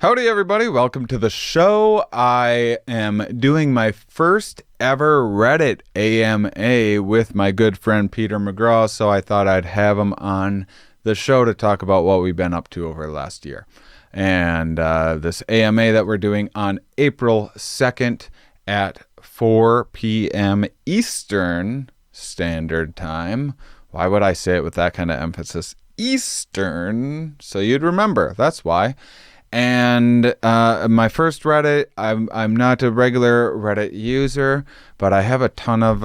Howdy, everybody. Welcome to the show. I am doing my first ever Reddit AMA with my good friend Peter McGraw, so I thought I'd have him on the show to talk about what we've been up to over the last year. And this AMA that we're doing on April 2nd at 4 p.m. Eastern Standard Time. Why would I say it with that kind of emphasis? Eastern, so you'd remember. That's why. And my first Reddit, I'm not a regular Reddit user, but I have a ton of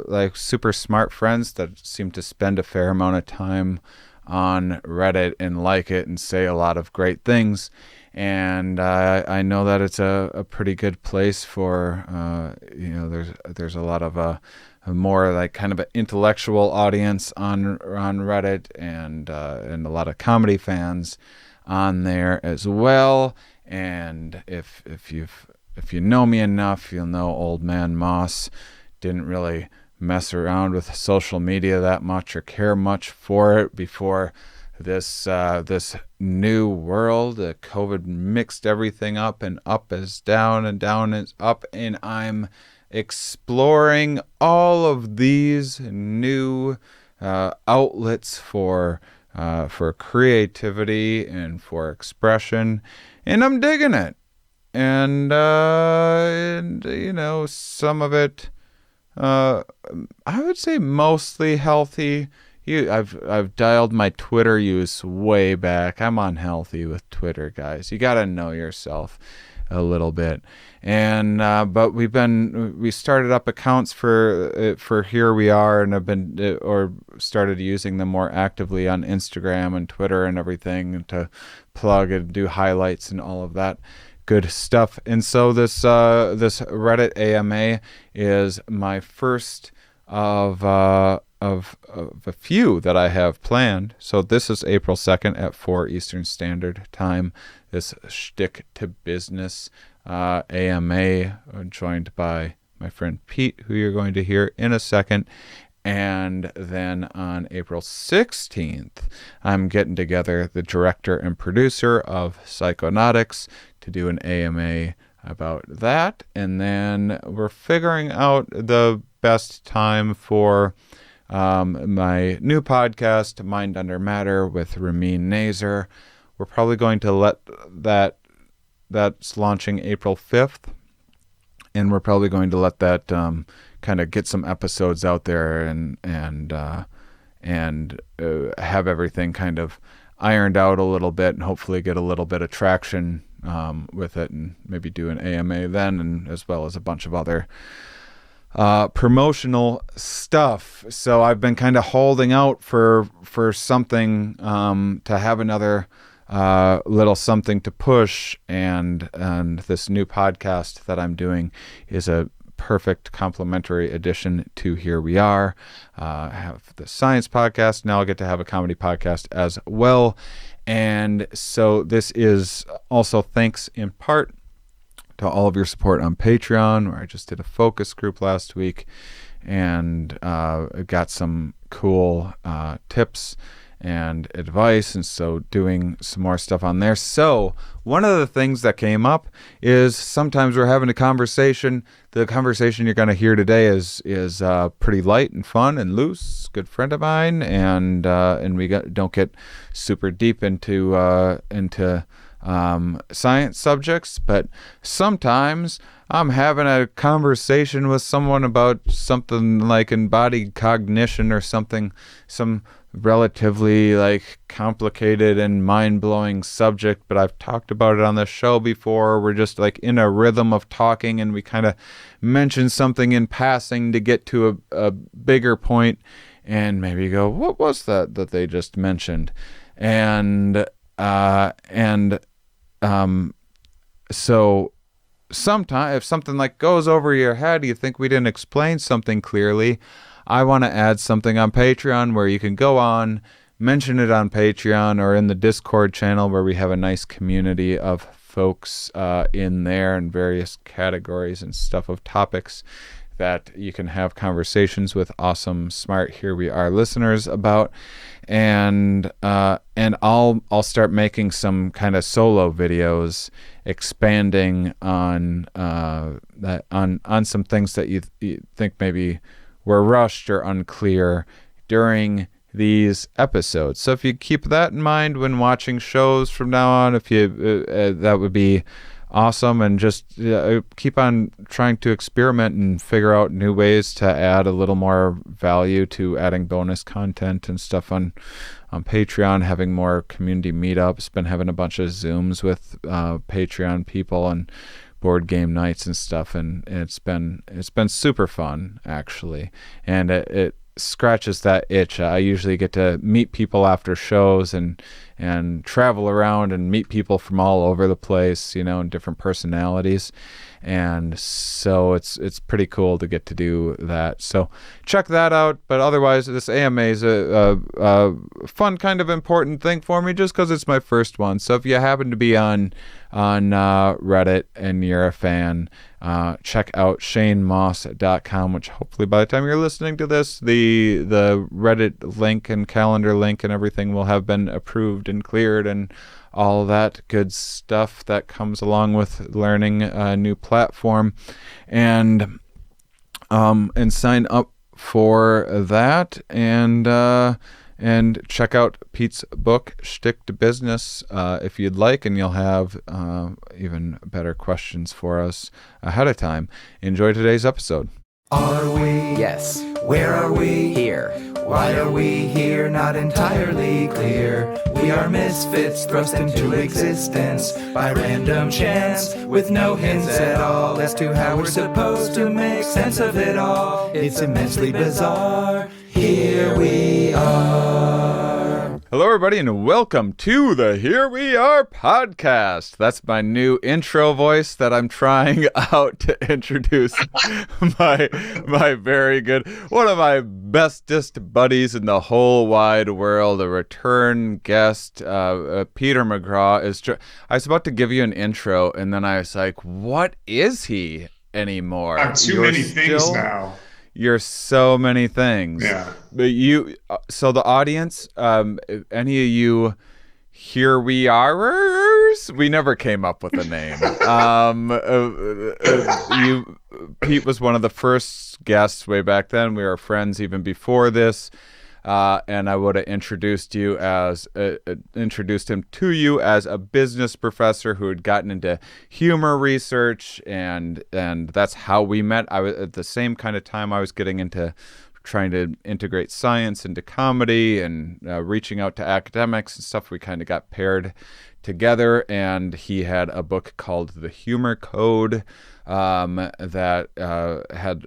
like super smart friends that seem to spend a fair amount of time on Reddit and like it and say a lot of great things. And I know that it's a pretty good place for there's a lot of a more like kind of an intellectual audience on Reddit and a lot of comedy fans on there as well. And if you know me enough, you'll know old man Mauss didn't really mess around with social media that much or care much for it before this new world. COVID mixed everything up, and up is down and down is up, and I'm exploring all of these new outlets for creativity and for expression, and I'm digging it. And you know, some of it, I would say mostly healthy. I've dialed my Twitter use way back. I'm unhealthy with Twitter, guys. You gotta know yourself a little bit. And but we started up accounts for Here We Are, and have been or started using them more actively on Instagram and Twitter and everything to plug and do highlights and all of that good stuff. And so this Reddit AMA is my first of a few that I have planned. So this is April 2nd at 4 Eastern Standard Time. This Shtick to Business AMA, joined by my friend Pete, who you're going to hear in a second. And then on April 16th, I'm getting together the director and producer of Psychonautics to do an AMA about that. And then we're figuring out the best time for my new podcast, Mind Under Matter, with Ramin Nazer. We're probably going to let that's launching April 5th, and we're probably going to let that kind of get some episodes out there and have everything kind of ironed out a little bit, and hopefully get a little bit of traction with it, and maybe do an AMA then, and as well as a bunch of other promotional stuff. So I've been kind of holding out for something to have another little something to push, and this new podcast that I'm doing is a perfect complementary addition to Here We Are. I have the science podcast. Now I'll get to have a comedy podcast as well. And so this is also thanks in part to all of your support on Patreon, where I just did a focus group last week and got some cool tips and advice, and so doing some more stuff on there. So one of the things that came up is sometimes we're having a conversation. The conversation you're going to hear today is pretty light and fun and loose. Good friend of mine, and we don't get super deep into science subjects, but sometimes I'm having a conversation with someone about something like embodied cognition or something, some relatively like complicated and mind-blowing subject, but I've talked about it on the show before. We're just like in a rhythm of talking, and we kind of mention something in passing to get to a bigger point, and maybe go, what was that they just mentioned? So sometimes if something like goes over your head, you think we didn't explain something clearly, I want to add something on Patreon where you can go on, mention it on Patreon or in the Discord channel, where we have a nice community of folks in there in various categories and stuff of topics that you can have conversations with awesome, smart Here We Are listeners about. And I'll start making some kind of solo videos expanding on on some things that you think maybe were rushed or unclear during these episodes. So if you keep that in mind when watching shows from now on, if you that would be awesome. And just keep on trying to experiment and figure out new ways to add a little more value to adding bonus content and stuff on Patreon, having more community meetups, been having a bunch of Zooms with Patreon people and board game nights and stuff, and it's been super fun, actually. And it scratches that itch. I usually get to meet people after shows and travel around and meet people from all over the place, and different personalities. And so it's pretty cool to get to do that. So check that out. But otherwise, this AMA is a fun, kind of important thing for me, just because it's my first one. So if you happen to be on Reddit and you're a fan, check out ShaneMauss.com, which hopefully by the time you're listening to this, the Reddit link and calendar link and everything will have been approved and cleared and all that good stuff that comes along with learning a new platform, and sign up for that, and check out Pete's book Shtick to Business if you'd like, and you'll have even better questions for us ahead of time. Enjoy today's episode. Are we? Yes. Where are we? Here. Why are we here? Not entirely clear. We are misfits thrust into existence by random chance, with no hints at all as to how we're supposed to make sense of it all. It's immensely bizarre. Here we are. Hello, everybody, and welcome to the Here We Are podcast. That's my new intro voice that I'm trying out to introduce my very good, one of my bestest buddies in the whole wide world, a return guest, Peter McGraw. I was about to give you an intro, and then I was like, what is he anymore? I'm too many things now. You're so many things. Yeah. But so the audience, any of you Here We Are-ers, we never came up with a name. Pete was one of the first guests way back then. We were friends even before this. And I would have introduced him to you as a business professor who had gotten into humor research, and that's how we met. I was at the same kind of time I was getting into trying to integrate science into comedy and reaching out to academics and stuff. We kind of got paired together, and he had a book called The Humor Code that had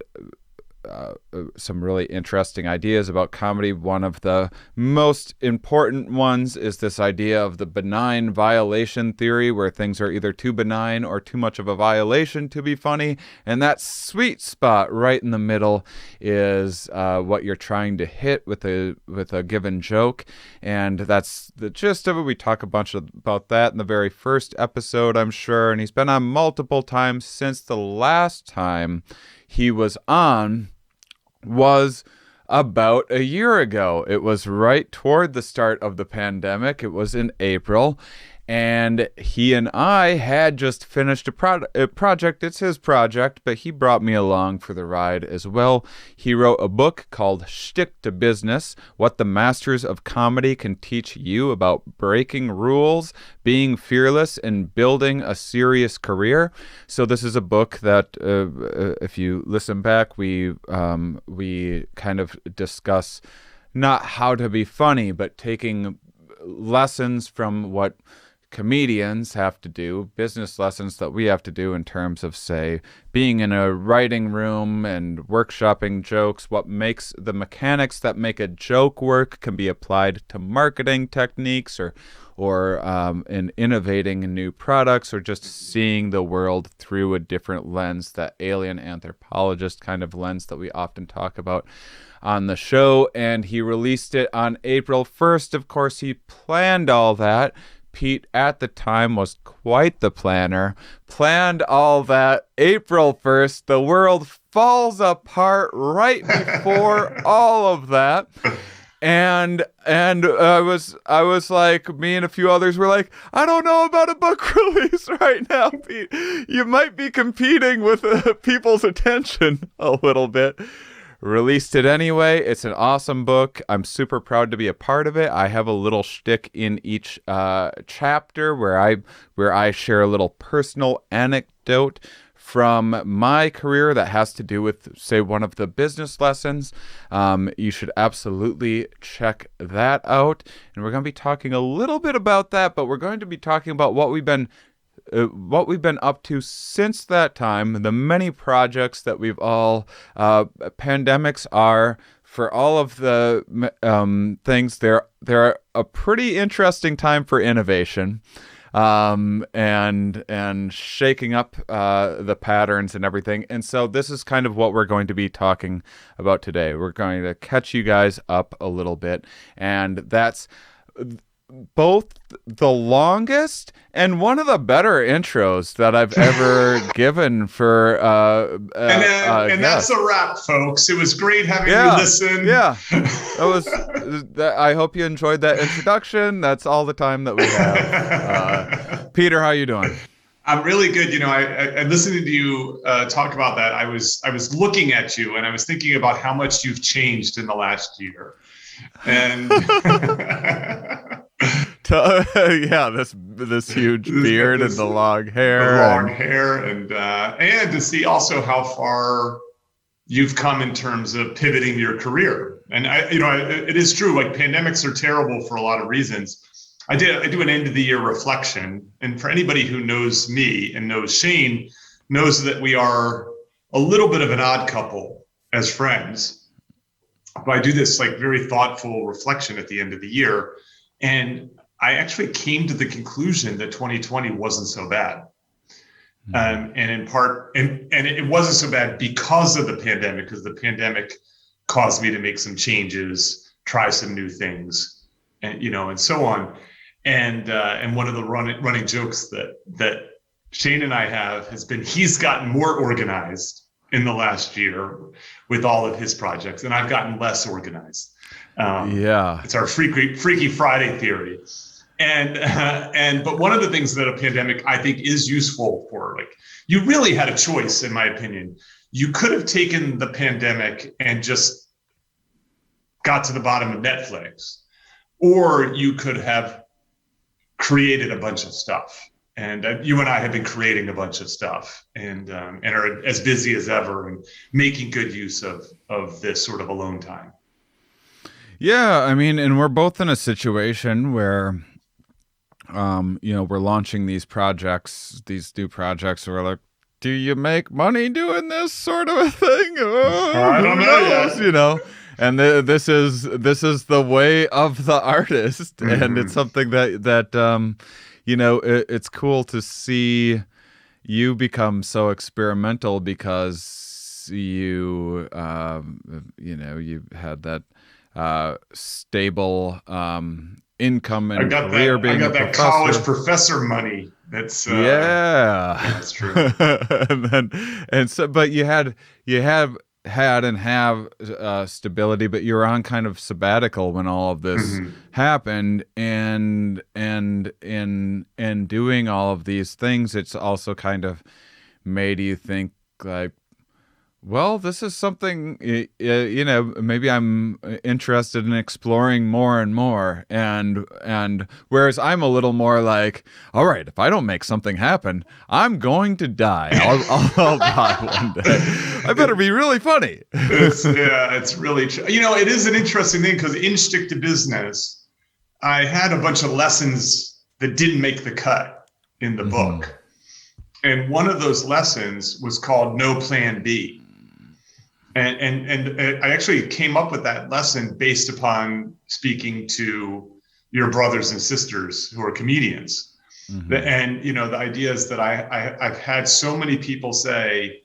some really interesting ideas about comedy. One of the most important ones is this idea of the benign violation theory, where things are either too benign or too much of a violation to be funny. And that sweet spot right in the middle is what you're trying to hit with a given joke. And that's the gist of it. We talk a bunch about that in the very first episode, I'm sure. And he's been on multiple times since the last time he was on was about a year ago. It was right toward the start of the pandemic. It was in April, and he and I had just finished a project. It's his project, but he brought me along for the ride as well. He wrote a book called Shtick to Business: What the Masters of Comedy Can Teach You About Breaking Rules, Being Fearless, and Building a Serious Career. So this is a book that, if you listen back, we kind of discuss not how to be funny, but taking lessons from what comedians have to do, business lessons that we have to do in terms of, say, being in a writing room and workshopping jokes. What makes the mechanics that make a joke work can be applied to marketing techniques, or in innovating new products, or just seeing the world through a different lens, that alien anthropologist kind of lens that we often talk about on the show. And he released it on April 1st. Of course, he planned all that. Pete at the time was quite the planner, planned all that. April 1st, the world falls apart right before all of that. And I was like, me and a few others were like, I don't know about a book release right now, Pete. You might be competing with people's attention a little bit. Released it anyway. It's an awesome book. I'm super proud to be a part of it. I have a little shtick in each chapter where I share a little personal anecdote from my career that has to do with, say, one of the business lessons. You should absolutely check that out. And we're going to be talking a little bit about that, but we're going to be talking about what we've been up to since that time, the many projects that we've all, pandemics are, for all of the things, they're a pretty interesting time for innovation. And shaking up the patterns and everything. And so this is kind of what we're going to be talking about today. We're going to catch you guys up a little bit, and that's both the longest and one of the better intros that I've ever given for and that's a wrap, folks. It was great having you listen. Yeah, I hope you enjoyed that introduction. That's all the time that we have. Peter, how you doing? I'm really good. You know, I listening to you talk about that. I was looking at you and I was thinking about how much you've changed in the last year, and. This huge beard and the long hair. And to see also how far you've come in terms of pivoting your career. And it is true, like pandemics are terrible for a lot of reasons. I do an end of the year reflection. And for anybody who knows me and knows Shane, knows that we are a little bit of an odd couple as friends. But I do this like very thoughtful reflection at the end of the year. And I actually came to the conclusion that 2020 wasn't so bad. And in part, and it wasn't so bad because of the pandemic, because the pandemic caused me to make some changes, try some new things, and so on. And one of the running jokes that Shane and I have has been he's gotten more organized in the last year with all of his projects, and I've gotten less organized. It's our Freaky Friday theory. But one of the things that a pandemic I think is useful for, like, you really had a choice, in my opinion. You could have taken the pandemic and just got to the bottom of Netflix, or you could have created a bunch of stuff. And you and I have been creating a bunch of stuff and are as busy as ever and making good use of this sort of alone time. Yeah, I mean, and we're both in a situation where, we're launching these projects, these new projects. We're like, do you make money doing this sort of a thing? I don't know yet. And this is the way of the artist, and it's something that it's cool to see you become so experimental because you had that stable income and career being a professor. I got that college professor money. That's that's true. But you have stability, but you're on kind of sabbatical when all of this happened, and in doing all of these things, it's also kind of made you think like, well, this is something, maybe I'm interested in exploring more and more. And whereas I'm a little more like, all right, if I don't make something happen, I'm going to die. I'll die one day. I better be really funny. It's really true. It is an interesting thing because in Stick to Business, I had a bunch of lessons that didn't make the cut in the book. And one of those lessons was called No Plan B. And I actually came up with that lesson based upon speaking to your brothers and sisters who are comedians. And, the idea is that I've had so many people say,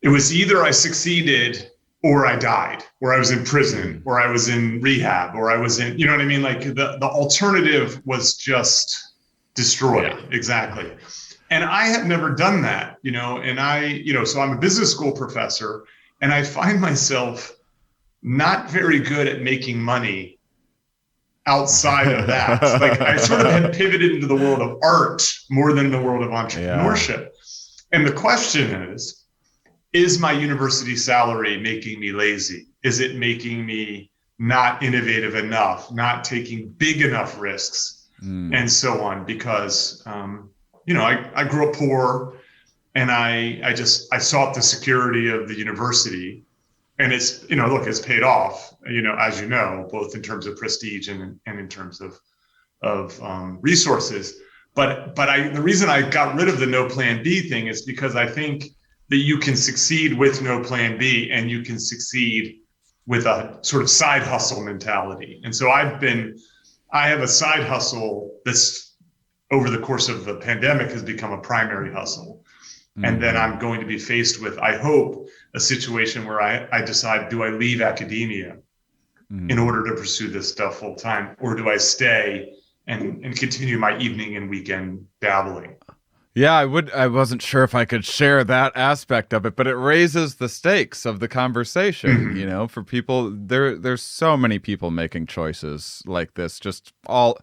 it was either I succeeded or I died, or I was in prison, or I was in rehab, or I was in, you know what I mean? Like the alternative was just destroyed. Yeah. Exactly. And I have never done that, and so I'm a business school professor, and I find myself not very good at making money outside of that. Like I sort of had pivoted into the world of art more than the world of entrepreneurship. Yeah. And the question is my university salary making me lazy? Is it making me not innovative enough, not taking big enough risks, and so on? Because, I grew up poor, and I sought the security of the university, and it's, it's paid off, as you know, both in terms of prestige and in terms of resources. But the reason I got rid of the no plan B thing is because I think that you can succeed with no plan B, and you can succeed with a sort of side hustle mentality. And so I have a side hustle that's over the course of the pandemic has become a primary hustle. Mm-hmm. And then I'm going to be faced with, I hope, a situation where I decide, do I leave academia in order to pursue this stuff full time, or do I stay and continue my evening and weekend dabbling? Yeah, I wasn't sure if I could share that aspect of it, but it raises the stakes of the conversation, mm-hmm. For people. There's so many people making choices like this, just all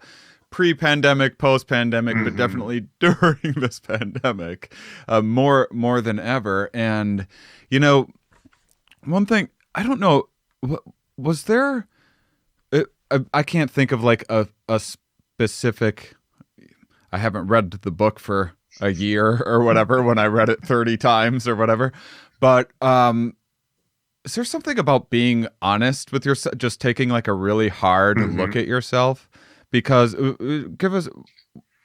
pre-pandemic, post-pandemic, mm-hmm. but definitely during this pandemic, more than ever. And, one thing, I don't know, was there, I can't think of like a specific, I haven't read the book for a year or whatever when I read it 30 times or whatever. But is there something about being honest with yourself, just taking like a really hard mm-hmm. look at yourself? Because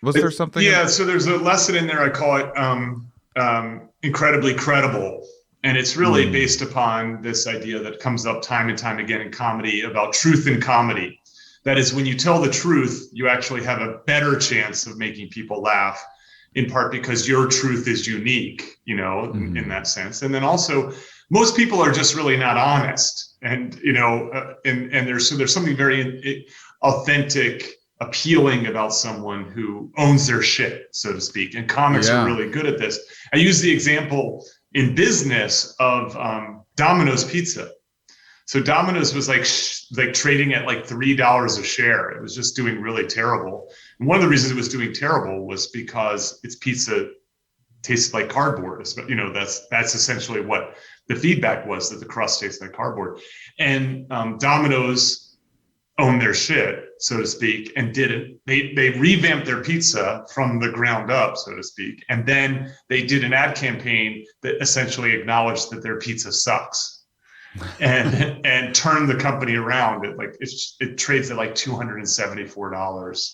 was there something? Yeah, so there's a lesson in there, I call it incredibly credible. And it's really based upon this idea that comes up time and time again in comedy about truth in comedy. That is, when you tell the truth, you actually have a better chance of making people laugh, in part because your truth is unique, mm-hmm. in that sense. And then also, most people are just really not honest. And, and there's something very authentic, appealing about someone who owns their shit, so to speak. And comics are really good at this. I use the example in business of Domino's Pizza. So Domino's was like trading at like $3 a share. It was just doing really terrible. And one of the reasons it was doing terrible was because its pizza tasted like cardboard. That's essentially what the feedback was, that the crust tasted like cardboard. And Domino's owned their shit, so to speak, and they revamped their pizza from the ground up, so to speak. And then they did an ad campaign that essentially acknowledged that their pizza sucks. and turn the company around. It trades at like $274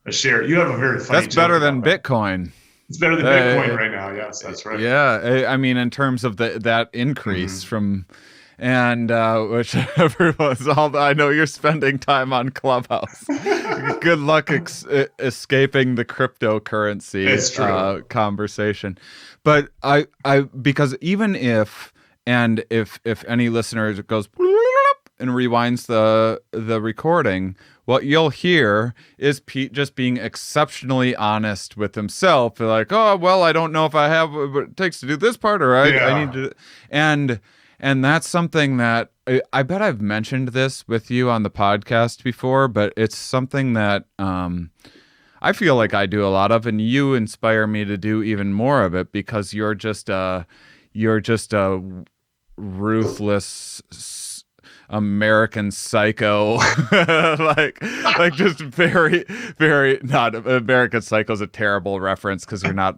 a share. You have a very funny. That's better than Bitcoin. It's better than Bitcoin right now. Yes, that's right. Yeah, I mean, in terms of that increase mm-hmm. from, and which everyone's all. I know you're spending time on Clubhouse. Good luck escaping the cryptocurrency conversation. But I because even if. And if any listener goes and rewinds the recording, what you'll hear is Pete just being exceptionally honest with himself. Like, oh, well, I don't know if I have what it takes to do this part, or I need to. And that's something that I bet I've mentioned this with you on the podcast before, but it's something that I feel like I do a lot of, and you inspire me to do even more of it, because you're just a ruthless American psycho, like just very, very not American Psycho is a terrible reference because you're not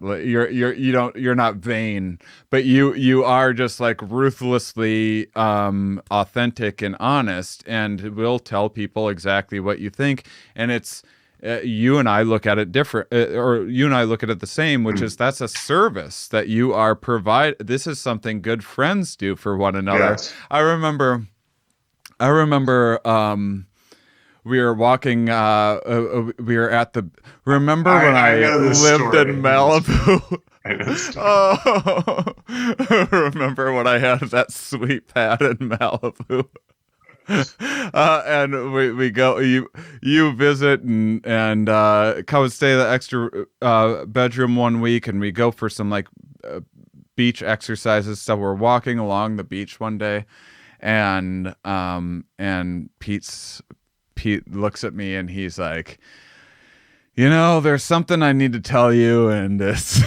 vain, but you are just like ruthlessly authentic and honest, and will tell people exactly what you think, and it's. You and I look at it different, or you and I look at it the same, which is that's a service that you are This is something good friends do for one another. Yes. I remember we were walking. We were at the. Remember when I lived in Malibu? Oh, remember when I had that sweet pad in Malibu? And we go. You visit and come and stay in the extra bedroom one week, and we go for some like beach exercises. So we're walking along the beach one day, and Pete looks at me and he's like, you know, there's something I need to tell you, and it's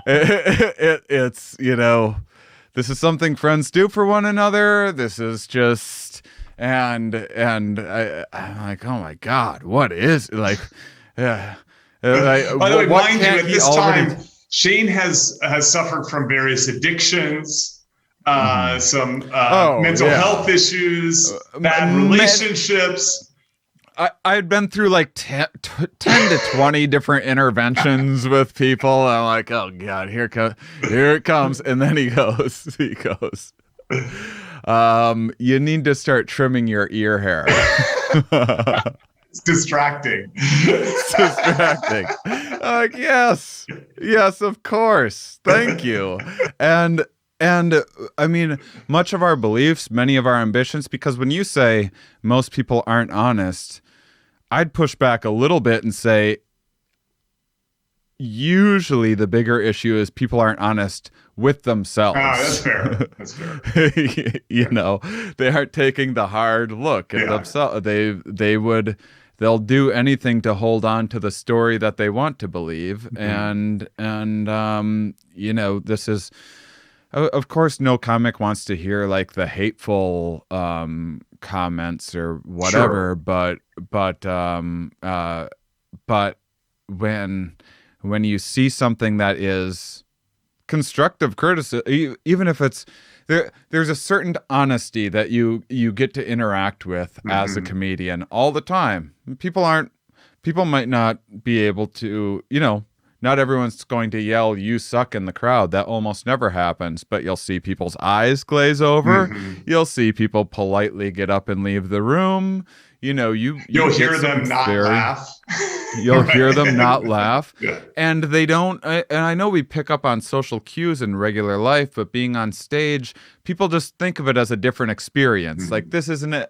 it's you know, this is something friends do for one another. This is just I'm like, oh my God, what is like? Yeah. By the way, mind you, at this time, Shane has suffered from various addictions, some mental health issues, bad relationships. I'd been through like 10 to 20 different interventions with people. I'm like, oh God, here it comes. And then he goes, you need to start trimming your ear hair. It's distracting. It's distracting. I'm like, yes, of course. Thank you. And I mean, much of our beliefs, many of our ambitions, because when you say most people aren't honest, I'd push back a little bit and say, usually the bigger issue is people aren't honest with themselves. That's fair. That's fair. You know, they aren't taking the hard look at themselves. They'll do anything to hold on to the story that they want to believe. And you know, this is, of course, no comic wants to hear like the hateful comments or whatever, sure. But when you see something that is constructive criticism, even if it's there's a certain honesty that you get to interact with as a comedian all the time. People might not be able to, you know, not everyone's going to yell, "You suck" in the crowd. That almost never happens, but you'll see people's eyes glaze over. You'll see people politely get up and leave the room. You know, you'll hear them not laugh. You'll hear them not laugh. Yeah. And they don't, and I know we pick up on social cues in regular life, but being on stage, people just think of it as a different experience. Like, this is an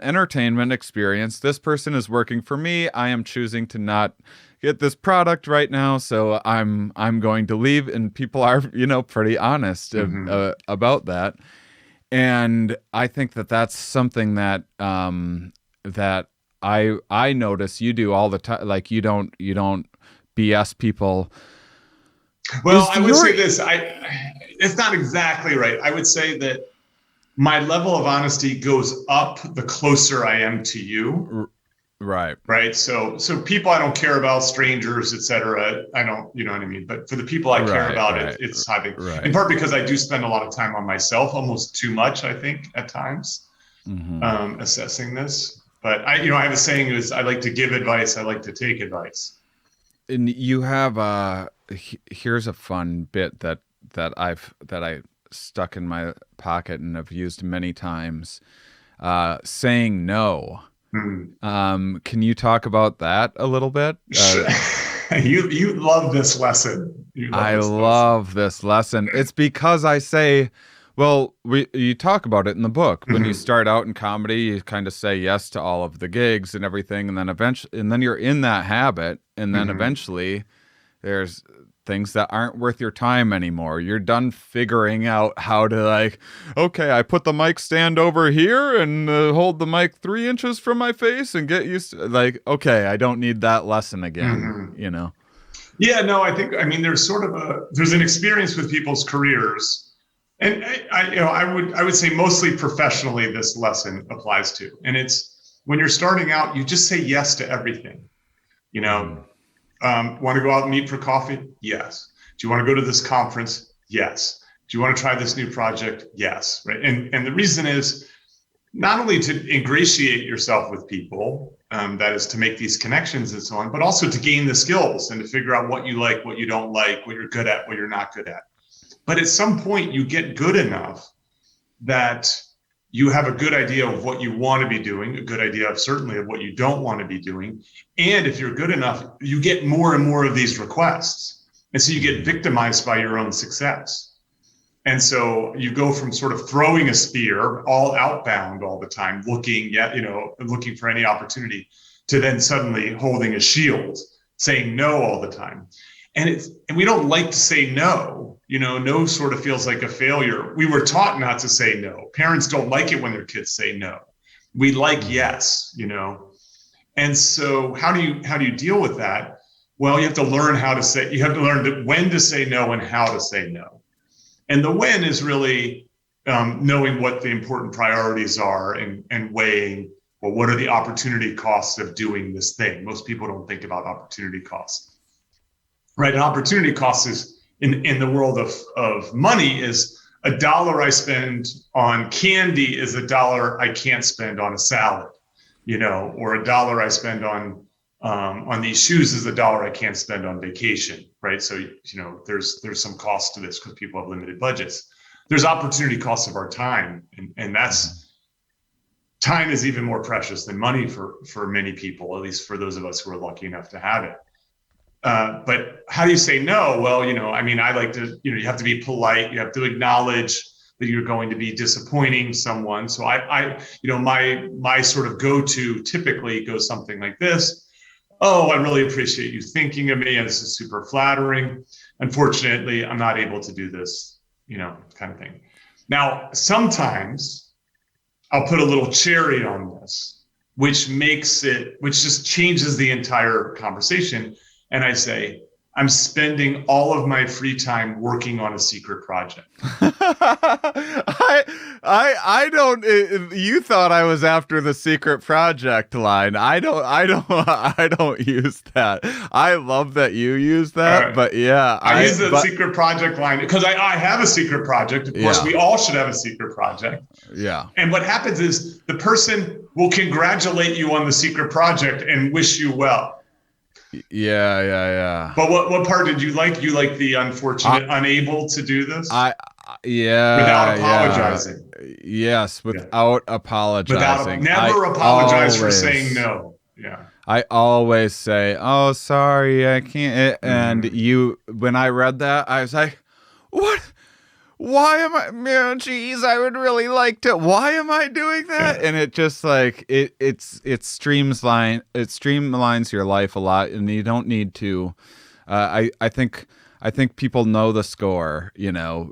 entertainment experience. This person is working for me. I am choosing to not get this product right now, so I'm going to leave. And people are, you know, pretty honest about that. And I think that that's something that that I notice you do all the time. Like, you don't BS people. Well, I would say this. It's not exactly right. I would say that my level of honesty goes up the closer I am to you. Right. So people I don't care about, strangers, etc. I don't, you know what I mean? But for the people I care about, it's having, in part because I do spend a lot of time on myself, almost too much, I think, at times, assessing this. But I have a saying is, I like to give advice. I like to take advice. And you have here's a fun bit that I stuck in my pocket and have used many times. Saying no. Can you talk about that a little bit? You love this lesson. I love this lesson. It's because I say, well, you talk about it in the book. When you start out in comedy, you kind of say yes to all of the gigs and everything, and then you're in that habit, and then eventually there's things that aren't worth your time anymore. You're done figuring out how to, like, okay, I put the mic stand over here and hold the mic 3 inches from my face and get used to, like, okay, I don't need that lesson again, you know? Yeah, no, I mean, there's there's an experience with people's careers. And I would say mostly professionally, this lesson applies to, and it's when you're starting out, you just say yes to everything, you know. Want to go out and meet for coffee? Yes. Do you want to go to this conference? Yes. Do you want to try this new project? Yes. Right. And the reason is not only to ingratiate yourself with people, that is to make these connections and so on, but also to gain the skills and to figure out what you like, what you don't like, what you're good at, what you're not good at. But at some point you get good enough that you have a good idea of what you want to be doing, a good idea of certainly of what you don't want to be doing. And if you're good enough, you get more and more of these requests. And so you get victimized by your own success. And so you go from sort of throwing a spear all outbound all the time, looking for any opportunity, to then suddenly holding a shield, saying no all the time. And we don't like to say no. No sort of feels like a failure. We were taught not to say no. Parents don't like it when their kids say no. We like yes, And so how do you deal with that? Well, you have to learn when to say no and how to say no. And the when is really knowing what the important priorities are and weighing, well, what are the opportunity costs of doing this thing? Most people don't think about opportunity costs, right? And opportunity costs is in the world of money is $1 I spend on candy is $1 I can't spend on a salad, or $1 I spend on these shoes is $1 I can't spend on vacation, right? So, there's some cost to this because people have limited budgets. There's opportunity costs of our time, and that's time is even more precious than money for many people, at least for those of us who are lucky enough to have it. But how do you say no? Well, I like to, you have to be polite. You have to acknowledge that you're going to be disappointing someone. So my sort of go-to typically goes something like this. Oh, I really appreciate you thinking of me, and this is super flattering. Unfortunately, I'm not able to do this, kind of thing. Now, sometimes I'll put a little cherry on this, which just changes the entire conversation. And I say, I'm spending all of my free time working on a secret project. I don't. You thought I was after the secret project line. I don't use that. I love that you use that, right. But yeah, I use the secret project line because I have a secret project. Of course, we all should have a secret project. Yeah. And what happens is the person will congratulate you on the secret project and wish you well. Yeah. But what part did you like? You like the unfortunate, unable to do this? Without apologizing. Yes, without apologizing. Never apologize for saying no. Yeah. I always say, "Oh, sorry, I can't." And when I read that, I was like, "What? Why am I? Geez, I would really like to. Why am I doing that?" Yeah. And it just like it streamlines your life a lot, and you don't need to. I think people know the score,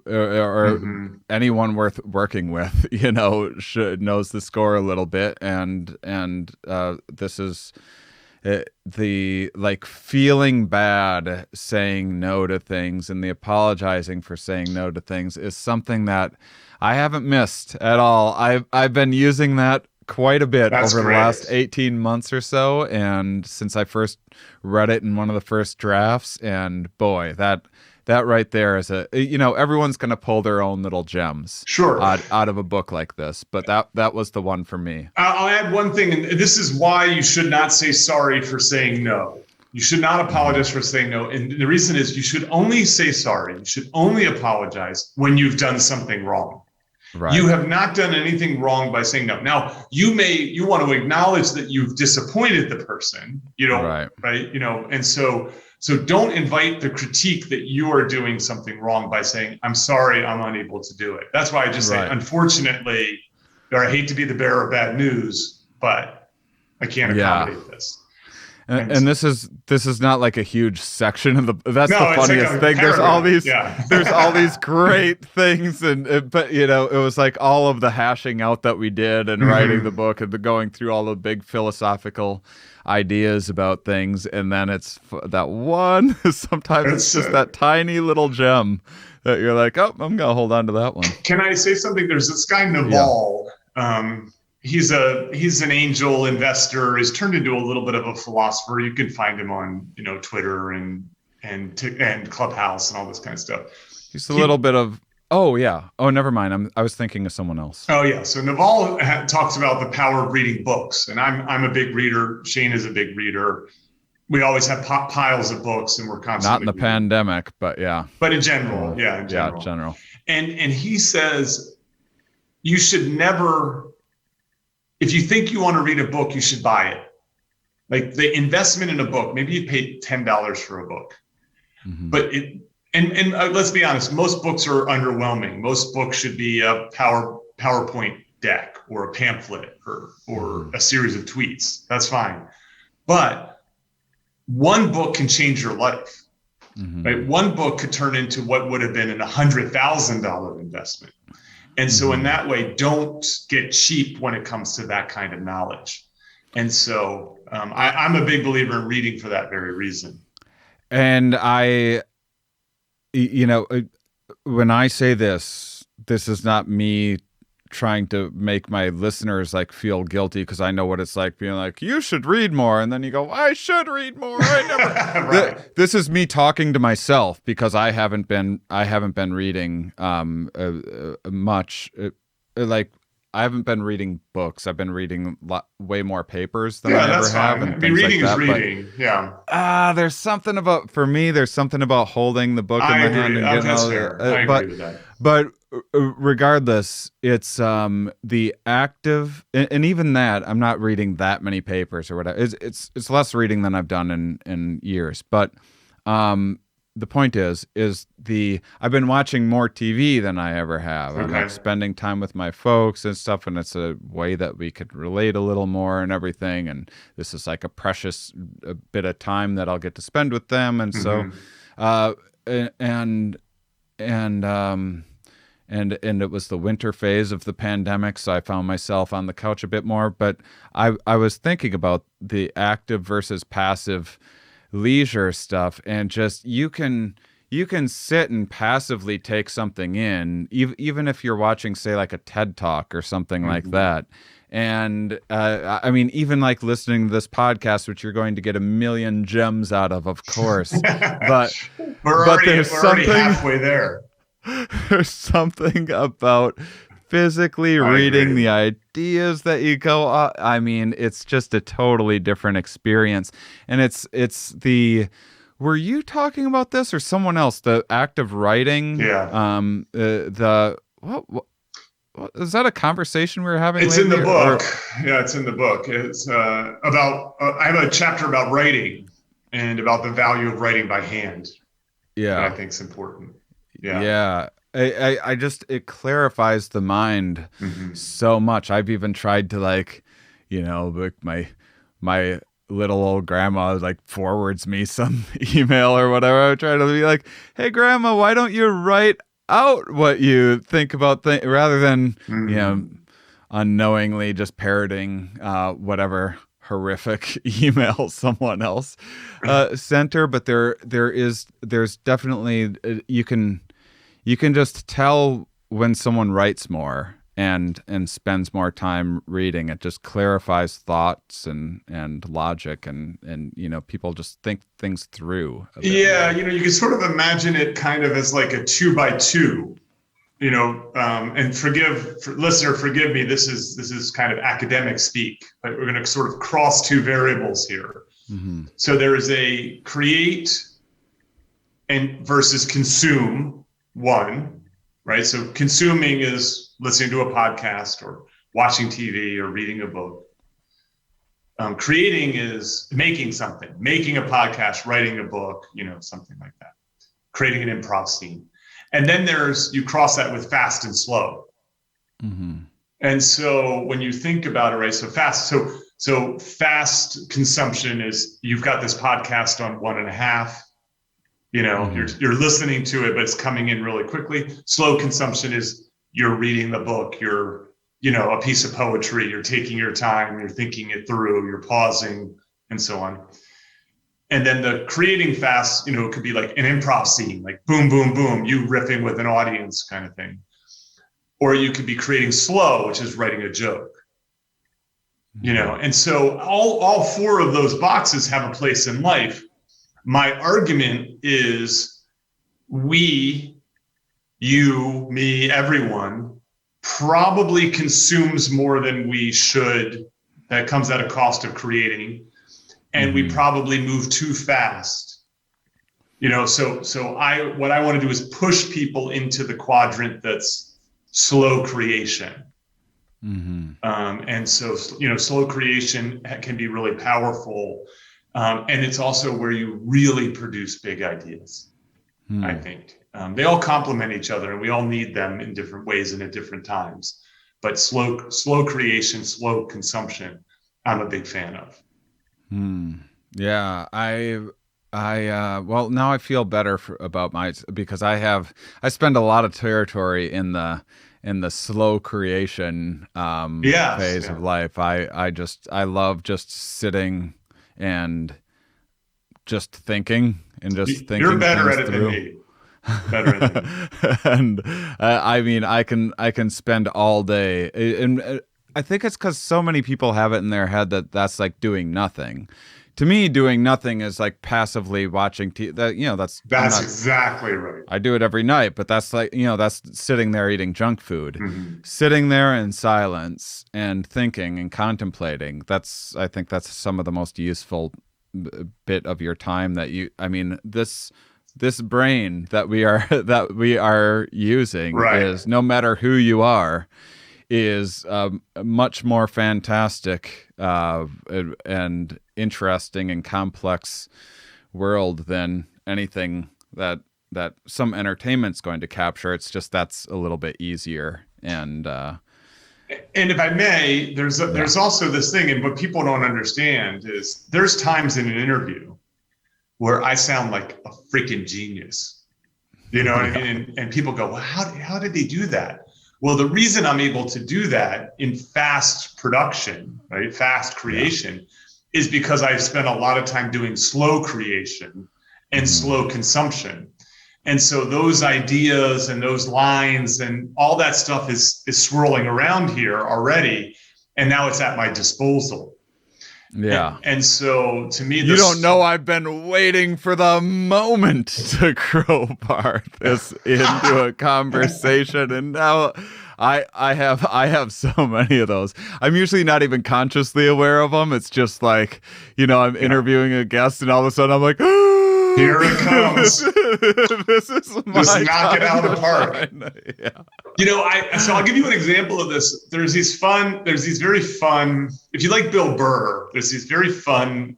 or anyone worth working with, knows the score a little bit, and this is. The feeling bad saying no to things and the apologizing for saying no to things is something that I haven't missed at all. I've been using that quite a bit over the last 18 months or so, and since I first read it in one of the first drafts, and boy, that right there is everyone's going to pull their own little gems out of a book like this, but that was the one for me. I'll add one thing, and this is why you should not say sorry for saying no. You should not apologize for saying no, and the reason is you should only say sorry. You should only apologize when you've done something wrong. Right. You have not done anything wrong by saying no. Now, you want to acknowledge that you've disappointed the person, right? And so don't invite the critique that you are doing something wrong by saying, I'm sorry, I'm unable to do it. That's why I just say, unfortunately, or I hate to be the bearer of bad news, but I can't accommodate this. And this is not like a huge section of that's the funniest thing. There's all these great things, but it was like all of the hashing out that we did and writing the book and going through all the big philosophical ideas about things, and then it's that one. Sometimes it's just that tiny little gem that you're like, oh, I'm gonna hold on to that one. Can I say something? There's this guy Naval. He's an angel investor. He's turned into a little bit of a philosopher. You can find him on Twitter and Clubhouse and all this kind of stuff. He's a little bit of. Oh yeah. Oh, never mind. I was thinking of someone else. Oh yeah. So Naval talks about the power of reading books, and I'm a big reader. Shane is a big reader. We always have piles of books, and we're constantly. Not in the pandemic, but yeah. But in general, in general. Yeah, general. And he says, you should never, if you think you want to read a book, you should buy it. Like the investment in a book, maybe you paid $10 for a book, but let's be honest, most books are underwhelming. Most books should be a PowerPoint deck or a pamphlet or a series of tweets. That's fine. But one book can change your life, right? One book could turn into what would have been a $100,000 investment. And so in that way, don't get cheap when it comes to that kind of knowledge. And so I'm a big believer in reading for that very reason. And when I say this is not me trying to make my listeners like feel guilty, because I know what it's like being like, you should read more, and then you go, I should read more. I never. Right. This is me talking to myself, because I haven't been reading much. I haven't been reading books. I've been reading way more papers than I ever have. And reading like is reading. There's something about holding the book in the hand and getting all fair. I agree with that. But regardless, it's the active, and even that, I'm not reading that many papers or whatever. It's less reading than I've done in years. But the point is I've been watching more TV than I ever have. Okay. I'm like spending time with my folks and stuff, and it's a way that we could relate a little more and everything. And this is like a precious bit of time that I'll get to spend with them. And so, and it was the winter phase of the pandemic, so I found myself on the couch a bit more. But I was thinking about the active versus passive leisure stuff, and just you can sit and passively take something in, even if you're watching, say, like a TED Talk or something like that. And I mean, even like listening to this podcast, which you're going to get a million gems out of course. But we're already halfway there. There's something about physically reading the ideas that you go, I mean, it's just a totally different experience. And it's were you talking about this or someone else? The act of writing? Yeah. What is that a conversation we were having? It's in the book. Yeah, it's in the book. It's about, I have a chapter about writing and about the value of writing by hand. Yeah. That I think is important. Yeah. Yeah. I just, it clarifies the mind so much. I've even tried to like my little old grandma like forwards me some email or whatever. I try to be like, hey grandma, why don't you write out what you think about things rather than, unknowingly just parroting whatever horrific email someone else sent her. But there's definitely, you can just tell when someone writes more and spends more time reading. It just clarifies thoughts and logic and people just think things through. Yeah, you can sort of imagine it kind of as like a 2x2, and forgive me, this is kind of academic speak, but we're going to sort of cross two variables here. So there is a create and versus consume. One, right? So consuming is listening to a podcast or watching TV or reading a book. Creating is making something, making a podcast, writing a book, something like that. Creating an improv scene. And then you cross that with fast and slow. And so when you think about it, right? So fast consumption is you've got this podcast on 1.5. You're listening to it, but it's coming in really quickly. Slow consumption is you're reading the book, you're, a piece of poetry, you're taking your time, you're thinking it through, you're pausing, and so on. And then the creating fast, it could be like an improv scene, like boom, boom, boom, you riffing with an audience kind of thing. Or you could be creating slow, which is writing a joke. And so all four of those boxes have a place in life. My argument is we, you, me, everyone probably consumes more than we should. That comes at a cost of creating. And we probably move too fast. So what I want to do is push people into the quadrant that's slow creation. And so, slow creation can be really powerful. And it's also where you really produce big ideas, I think. They all complement each other, and we all need them in different ways and at different times. But slow creation, slow consumption, I'm a big fan of. Yeah, well, now I feel better about because I spend a lot of territory in the slow creation phase of life. I love just sitting and just thinking and just thinking. You're better at it through. than me. Better than me. And I mean, I can spend all day, and I think it's because so many people have it in their head that that's like doing nothing. To me, doing nothing is like passively watching TV. That's exactly right. I do it every night, but that's like, that's sitting there eating junk food, sitting there in silence and thinking and contemplating. I think that's some of the most useful bit of your time this brain that we are using is, no matter who you are, is much more fantastic and interesting and complex world than anything that some entertainment's going to capture. It's just that's a little bit easier. And if I may, there's also this thing, and what people don't understand is there's times in an interview where I sound like a freaking genius. You know what I mean? And people go, well, how did he do that? Well, the reason I'm able to do that in fast production, right, fast creation, is because I've spent a lot of time doing slow creation and slow consumption. And so those ideas and those lines and all that stuff is swirling around here already. And now it's at my disposal. Yeah. And so to me, you don't know, I've been waiting for the moment to crowbar this into a conversation. And now I have so many of those. I'm usually not even consciously aware of them. It's just like, I'm interviewing a guest and all of a sudden I'm like, here it comes. This is just knock it out of the park. Yeah. So I'll give you an example of this. There's these very fun, if you like Bill Burr, there's these very fun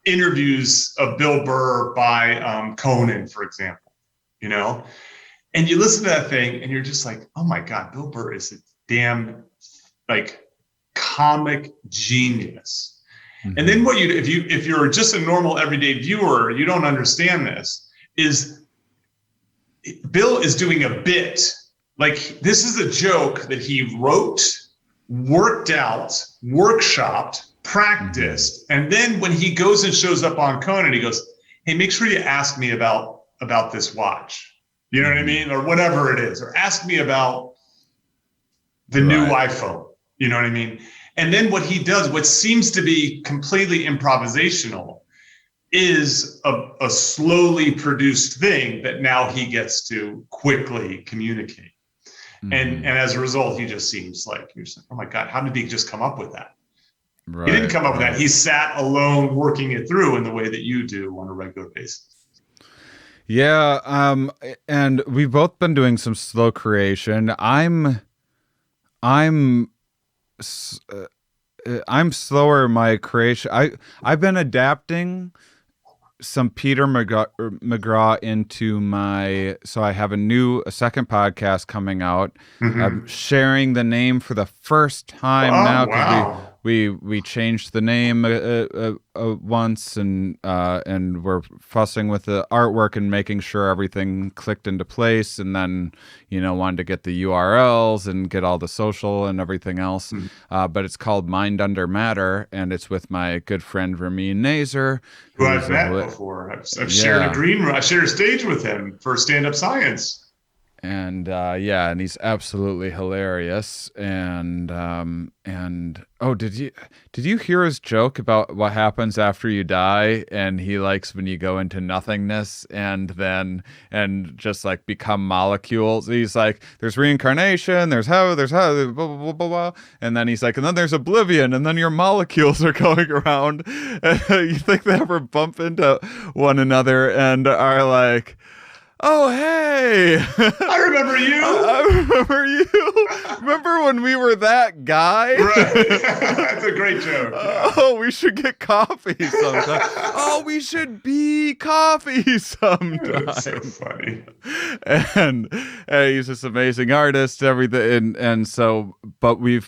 interviews of Bill Burr by Conan, for example, and you listen to that thing and you're just like, oh my God, Bill Burr is a damn comic genius. And then what if you're just a normal everyday viewer, you don't understand this, is Bill is doing a bit. Like, this is a joke that he wrote, worked out, workshopped, practiced. And then when he goes and shows up on Conan, he goes, hey, make sure you ask me about this watch. You know what I mean? Or whatever it is. Or ask me about the new iPhone. You know what I mean? And then what he does, what seems to be completely improvisational, is a slowly produced thing that now he gets to quickly communicate. And as a result, he just seems like, you're saying, oh my God, how did he just come up with that? He didn't come up with that. He sat alone working it through in the way that you do on a regular basis. Yeah, and we've both been doing some slow creation. I'm slower in my creation. I've been adapting some Peter McGraw into so I have a second podcast coming out. I'm sharing the name for the first time now. Wow. We changed the name once, and we're fussing with the artwork and making sure everything clicked into place, and then wanted to get the URLs and get all the social and everything else. But it's called Mind Under Matter, and it's with my good friend Ramin Nazer, who I've met before. I've shared a green room. I shared a stage with him for Stand Up Science. And and he's absolutely hilarious. And did you hear his joke about what happens after you die? And he likes when you go into nothingness and just like become molecules. He's like, there's reincarnation, there's how, blah, blah, blah, blah. And then he's like, and then there's oblivion, and then your molecules are going around. And you think they ever bump into one another and are like, Oh, hey. I remember you. I remember you. Remember when we were that guy? Right. That's a great joke. Yeah. Oh, we should get coffee sometime. Oh, we should be coffee sometime. That's so funny. And he's this amazing artist, everything. And so, but we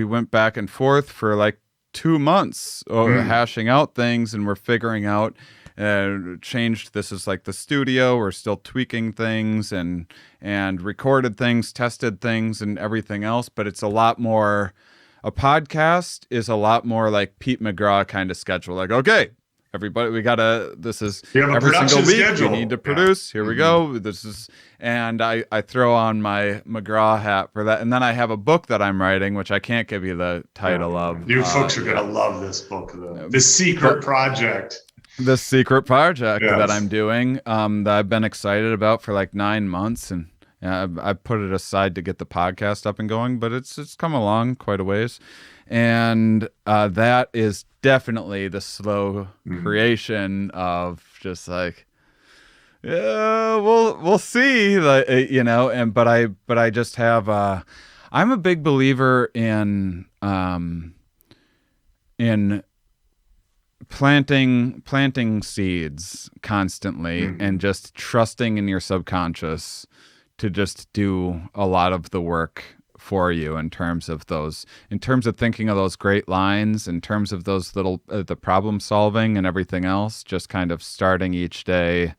went back and forth for like 2 months hashing out things, and we're figuring out changed. This is like the studio. We're still tweaking things and recorded things, tested things, and everything else. But it's a lot more. A podcast is a lot more like Pete McGraw kind of schedule. Like, okay, everybody, this is every single week schedule. We need to produce. Yeah. Here we go. This is, and I throw on my McGraw hat for that. And then I have a book that I'm writing, which I can't give you the title of. You folks are going to love this book, though. The Secret Project. The secret project Yes. that I'm doing, that I've been excited about for like 9 months, and I put it aside to get the podcast up and going, but it's come along quite a ways, and that is definitely the slow creation of just like, yeah, we'll see, like, but I just have I'm a big believer in planting seeds constantly and just trusting in your subconscious to just do a lot of the work for you in terms of thinking of those great lines, in terms of those little the problem solving and everything else, just kind of starting each day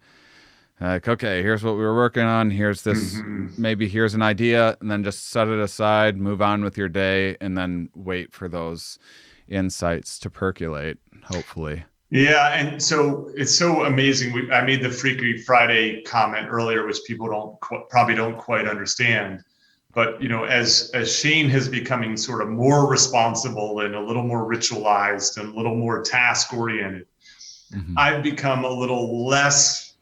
like, okay, here's what we were working on, here's this, maybe here's an idea, and then just set it aside, move on with your day, and then wait for those insights to percolate, hopefully. Yeah, and so it's so amazing. I made the Freaky Friday comment earlier, which people probably don't quite understand. But as Shane has becoming sort of more responsible and a little more ritualized and a little more task oriented, I've become a little less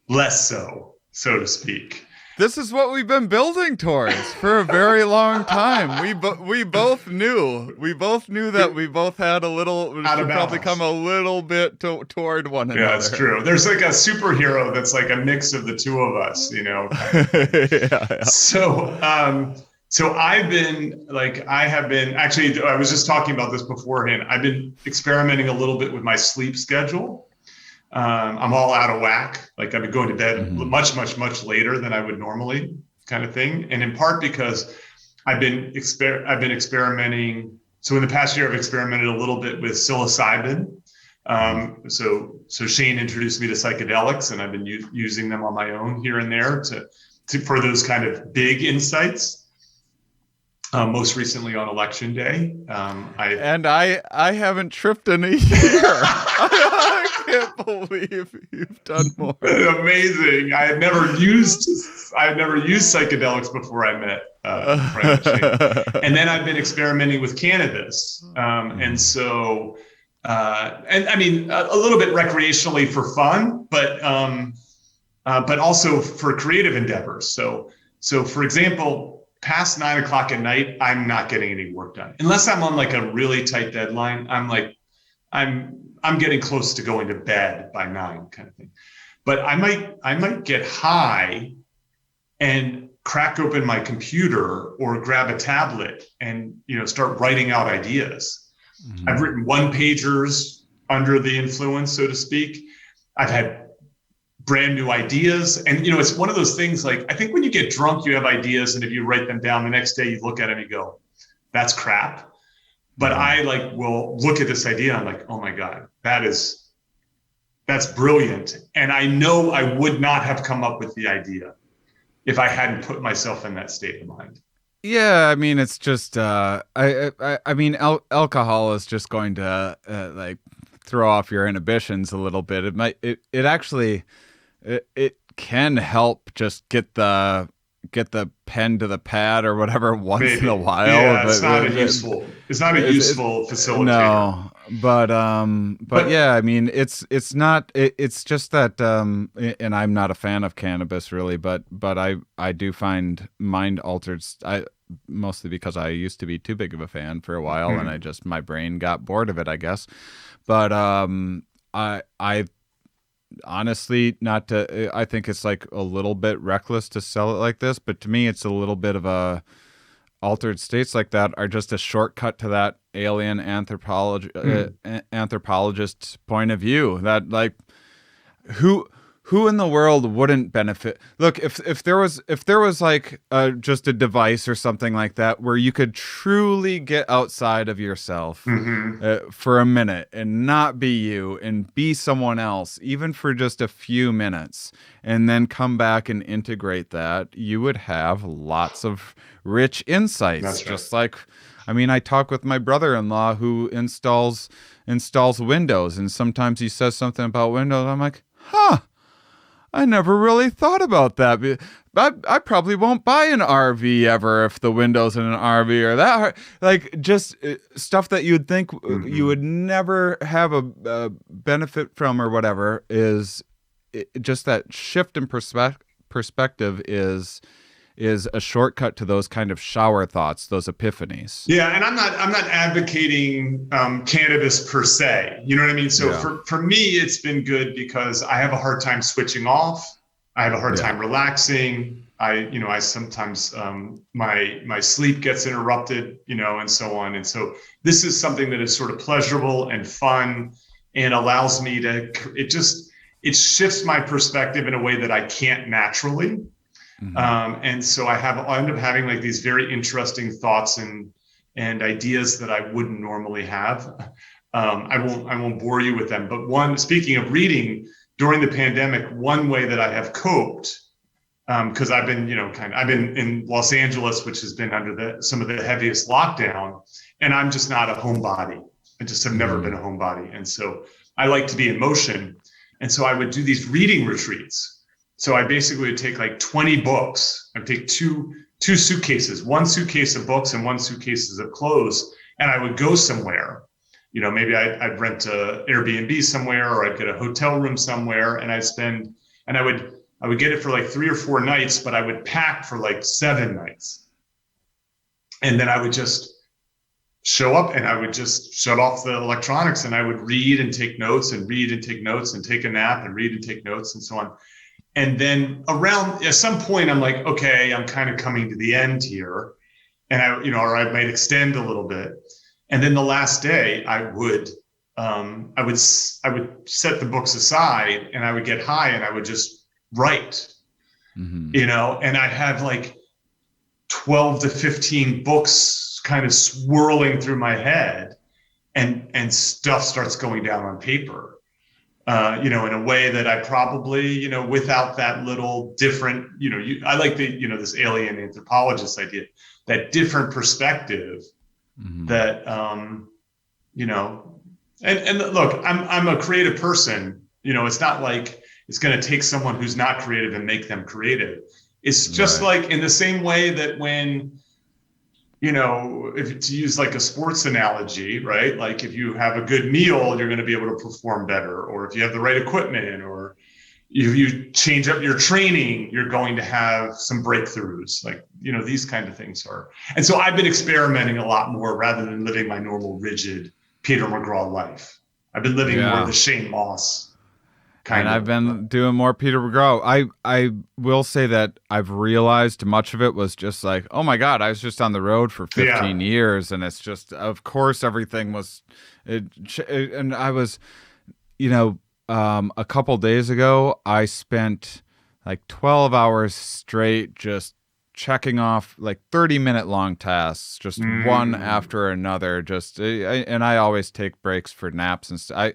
so to speak. This is what we've been building towards for a very long time. We both knew that we both had should probably come a little bit toward one another. Yeah, it's true. There's like a superhero that's like a mix of the two of us, Yeah. So I have been actually, I was just talking about this beforehand. I've been experimenting a little bit with my sleep schedule. I'm all out of whack. Like I've been going to bed much later than I would normally, kind of thing. And in part because I've been experimenting. So in the past year, I've experimented a little bit with psilocybin. So Shane introduced me to psychedelics, and I've been using them on my own here and there for those kind of big insights. Most recently on election day, I haven't tripped in a year. I can't believe you've done more. Amazing! I had never used psychedelics before I met Shane. And then I've been experimenting with cannabis, and so and I mean a little bit recreationally for fun, but also for creative endeavors. So for example, past 9 o'clock at night, I'm not getting any work done unless I'm on like a really tight deadline. I'm getting close to going to bed by 9, kind of thing. But I might get high and crack open my computer or grab a tablet and start writing out ideas. I've written one-pagers under the influence, so to speak. I've had brand new ideas. And, it's one of those things, like, I think when you get drunk, you have ideas. And if you write them down the next day, you look at them and you go, that's crap. But I will look at this idea. I'm like, oh my God, that's brilliant. And I know I would not have come up with the idea if I hadn't put myself in that state of mind. Yeah, I mean, it's just, I mean, alcohol is just going to throw off your inhibitions a little bit. It actually can help just get the pen to the pad or whatever once in a while. Yeah, it's not a useful facilitator. No, but yeah, I mean, it's just that, and I'm not a fan of cannabis really, but I do find mind altered. Mostly because I used to be too big of a fan for a while, and my brain got bored of it, I guess. But honestly, not to, I think it's like a little bit reckless to sell it like this, but to me, it's a little bit of a altered states like that are just a shortcut to that alien anthropologist point of view that like, who in the world wouldn't benefit? Look, if there was like just a device or something like that where you could truly get outside of yourself for a minute and not be you and be someone else, even for just a few minutes, and then come back and integrate that, you would have lots of rich insights. That's right. Just like, I mean, I talk with my brother-in-law who installs Windows, and sometimes he says something about Windows. I'm like, I never really thought about that. I probably won't buy an RV ever if the window's in an RV or that. Like, just stuff that you would think you would never have a benefit from or whatever is just that shift in perspective is a shortcut to those kind of shower thoughts, those epiphanies. Yeah, and I'm not advocating cannabis per se. You know what I mean? So for me, it's been good because I have a hard time switching off. I have a hard time relaxing. I sometimes my sleep gets interrupted, and so on. And so this is something that is sort of pleasurable and fun and allows me to. It shifts my perspective in a way that I can't naturally. And so I end up having like these very interesting thoughts and ideas that I wouldn't normally have. I won't bore you with them, but speaking of reading during the pandemic, one way that I have coped, because I've been, I've been in Los Angeles, which has been under some of the heaviest lockdown, and I'm just not a homebody. I just have never been a homebody. And so I like to be in motion. And so I would do these reading retreats. So I basically would take like 20 books. I'd take two suitcases, one suitcase of books and one suitcases of clothes. And I would go somewhere, maybe I'd rent a Airbnb somewhere, or I'd get a hotel room somewhere, and I would get it for like 3 or 4 nights, but I would pack for like 7 nights. And then I would just show up and I would just shut off the electronics, and I would read and take notes and read and take notes and take a nap and read and take notes and so on. And then at some point, I'm like, okay, I'm kind of coming to the end here, and or I might extend a little bit. And then the last day, I would set the books aside, and I would get high, and I would just write, and I'd have like 12 to 15 books kind of swirling through my head, and stuff starts going down on paper. In a way that I probably, without that little different, I like this alien anthropologist idea, that different perspective that, and look, I'm a creative person, it's not like it's going to take someone who's not creative and make them creative. It's just like in the same way that when, if to use like a sports analogy, right? Like if you have a good meal, you're going to be able to perform better. Or if you have the right equipment, or if you change up your training, you're going to have some breakthroughs. Like, these kind of things are. And so I've been experimenting a lot more rather than living my normal rigid Peter McGraw life. I've been living more the Shane Mauss. I've been doing more Peter McGraw. I will say that I've realized much of it was just like, oh my God, I was just on the road for 15 years, and it's just, of course, everything was, and I was, a couple days ago, I spent like 12 hours straight just checking off like 30-minute long tasks, just one after another. And I always take breaks for naps and stuff.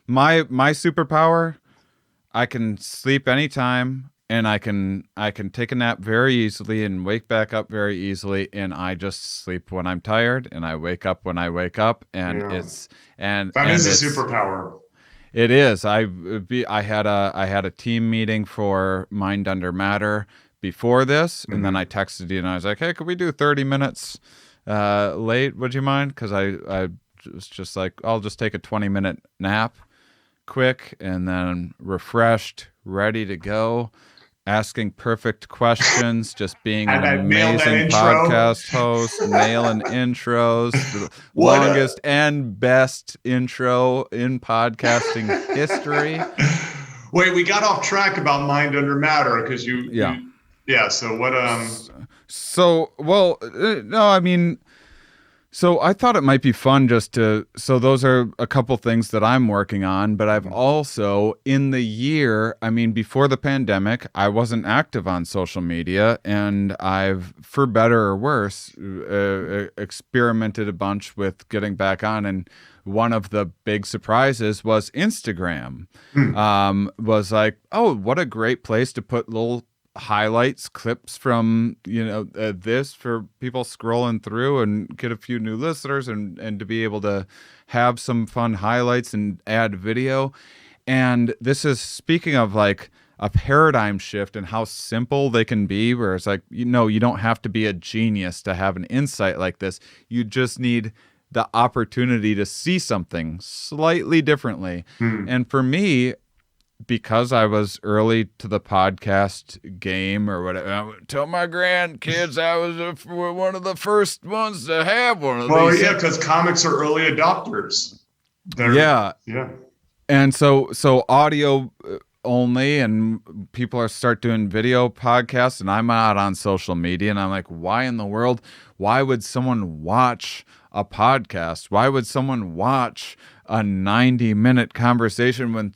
My superpower, I can sleep anytime, and I can take a nap very easily and wake back up very easily, and I just sleep when I'm tired, and I wake up when I wake up, and that is a superpower. It is. I had a team meeting for Mind Under Matter before this, and then I texted you and I was like, hey, could we do 30 minutes late? Would you mind? Because I was just like, I'll just take a 20-minute nap quick, and then refreshed, ready to go, asking perfect questions, just being an amazing podcast host, nailing intros, the longest and best intro in podcasting history. Wait, we got off track about mind under matter because Yeah. Yeah. So what? So, well, no, I mean, so I thought it might be fun just to, so those are a couple things that I'm working on, but I've also in the year, I mean, before the pandemic, I wasn't active on social media, and I've, for better or worse, experimented a bunch with getting back on. And one of the big surprises was Instagram. Was like, oh, what a great place to put little highlights, clips from, this for people scrolling through and get a few new listeners, and to be able to have some fun highlights and add video. And this is speaking of like a paradigm shift and how simple they can be, where it's like, you don't have to be a genius to have an insight like this. You just need the opportunity to see something slightly differently. And for me, because I was early to the podcast game or whatever, I would tell my grandkids I was one of the first ones to have one of these. Well, yeah, because comics are early adopters. Yeah. Yeah. And so audio only, and people start doing video podcasts, and I'm out on social media, and I'm like, why in the world? Why would someone watch a podcast? Why would someone watch a 90-minute conversation when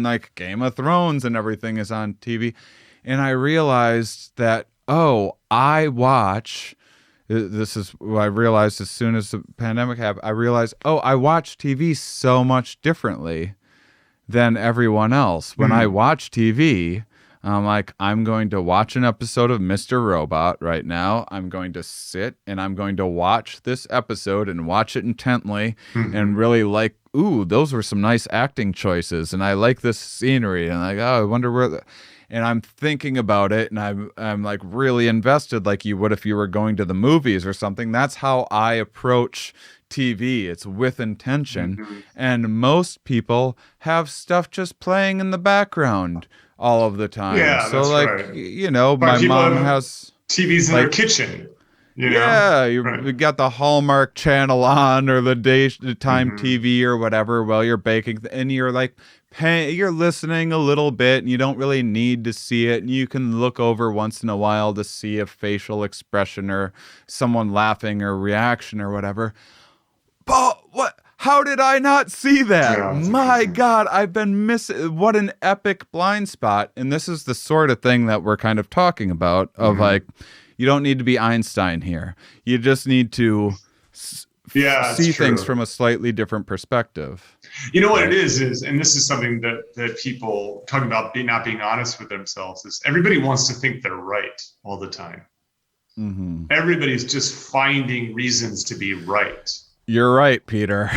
like Game of Thrones and everything is on TV? And I realized that, I watch, this is what I realized as soon as the pandemic happened, I realized, I watch TV so much differently than everyone else. When I watch TV, I'm like, I'm going to watch an episode of Mr. Robot right now. I'm going to sit and I'm going to watch this episode and watch it intently and really like, ooh, those were some nice acting choices. And I like this scenery. And like, I wonder where and I'm thinking about it, and I'm like really invested, like you would if you were going to the movies or something. That's how I approach TV. It's with intention. And most people have stuff just playing in the background all of the time. Yeah, so that's right. But My mom has TVs in their kitchen. Yeah, you got the Hallmark channel on, or the daytime TV or whatever while you're baking, and you're like, you're listening a little bit, and you don't really need to see it, and you can look over once in a while to see a facial expression or someone laughing or reaction or whatever. But what? How did I not see that? Yeah, My God, I've been missing. What an epic blind spot. And this is the sort of thing that we're kind of talking about, of like, you don't need to be Einstein here. You just need to see things from a slightly different perspective. You know what it is, and this is something that people talking about not being honest with themselves, is everybody wants to think they're right all the time. Everybody's just finding reasons to be right. You're right, Peter.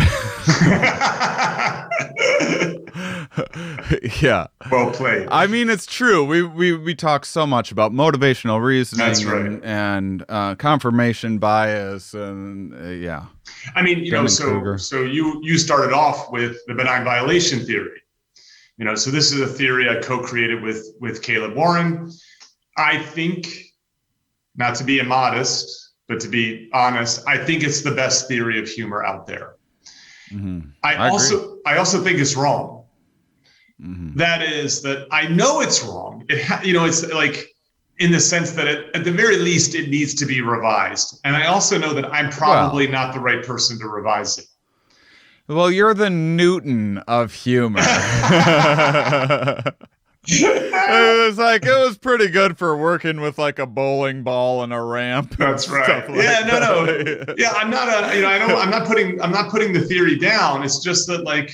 Yeah. Well played. I mean, it's true. We talk so much about motivational reasoning. That's right. and confirmation bias, and yeah. I mean, so you started off with the benign violation theory. So this is a theory I co-created with Caleb Warren. I think, not to be immodest, but to be honest, I think it's the best theory of humor out there. I also think it's wrong. That is that I know it's wrong. It's like, in the sense that at the very least it needs to be revised. And I also know that I'm probably not the right person to revise it. Well, you're the Newton of humor. It was pretty good for working with like a bowling ball and a ramp. That's right. No. Yeah, I'm not I'm not putting the theory down. It's just that, like,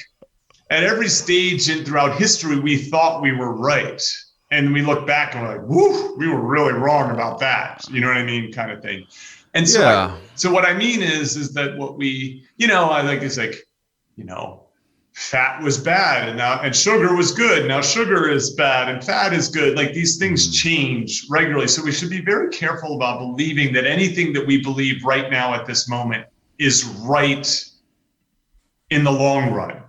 at every stage throughout history, we thought we were right. And we look back and we're like, woo, we were really wrong about that. You know what I mean? Kind of thing. And so, so what I mean is that what we, I think it's like, fat was bad and sugar was good. Now sugar is bad and fat is good. Like, these things change regularly. So we should be very careful about believing that anything that we believe right now at this moment is right in the long run.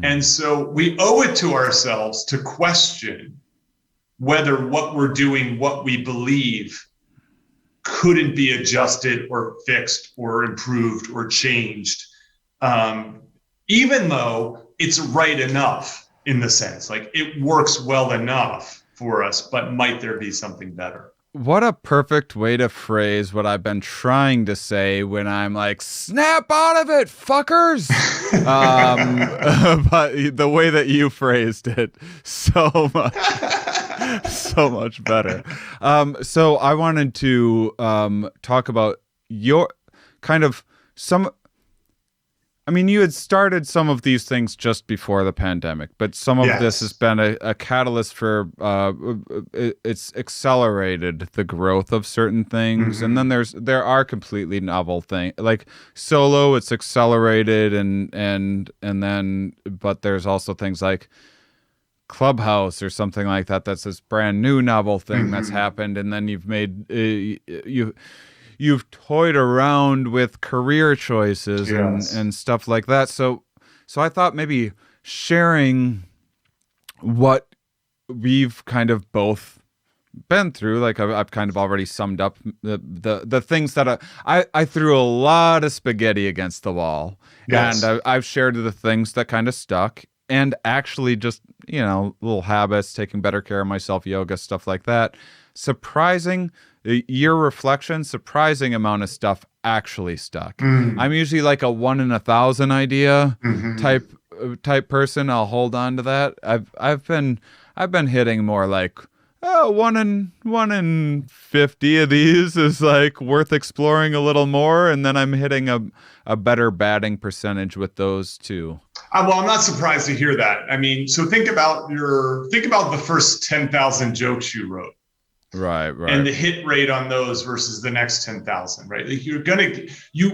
And so we owe it to ourselves to question whether what we're doing, what we believe, couldn't be adjusted or fixed or improved or changed, even though it's right enough in the sense, like it works well enough for us, but might there be something better? What a perfect way to phrase what I've been trying to say when I'm like, snap out of it, fuckers. But the way that you phrased it, so much better. So I wanted to talk about your kind of you had started some of these things just before the pandemic, but some of this has been a catalyst for, it's accelerated the growth of certain things. And then there are completely novel things like solo, it's accelerated and then, but there's also things like Clubhouse or something like that. That's this brand new novel thing that's happened. And then you've made, you've toyed around with career choices and stuff like that. So I thought maybe sharing what we've kind of both been through, like I've kind of already summed up the things that I threw a lot of spaghetti against the wall, and I've shared the things that kind of stuck, and actually just, little habits, taking better care of myself, yoga, stuff like that. Surprising amount of stuff actually stuck. I'm usually like a 1 in 1,000 idea type person. I'll hold on to that. I've been hitting more like 1 in 50 of these is like worth exploring a little more, and then I'm hitting a better batting percentage with those too. Well, I'm not surprised to hear that. So think about the first 10,000 jokes you wrote. Right. And the hit rate on those versus the next 10,000, right? Like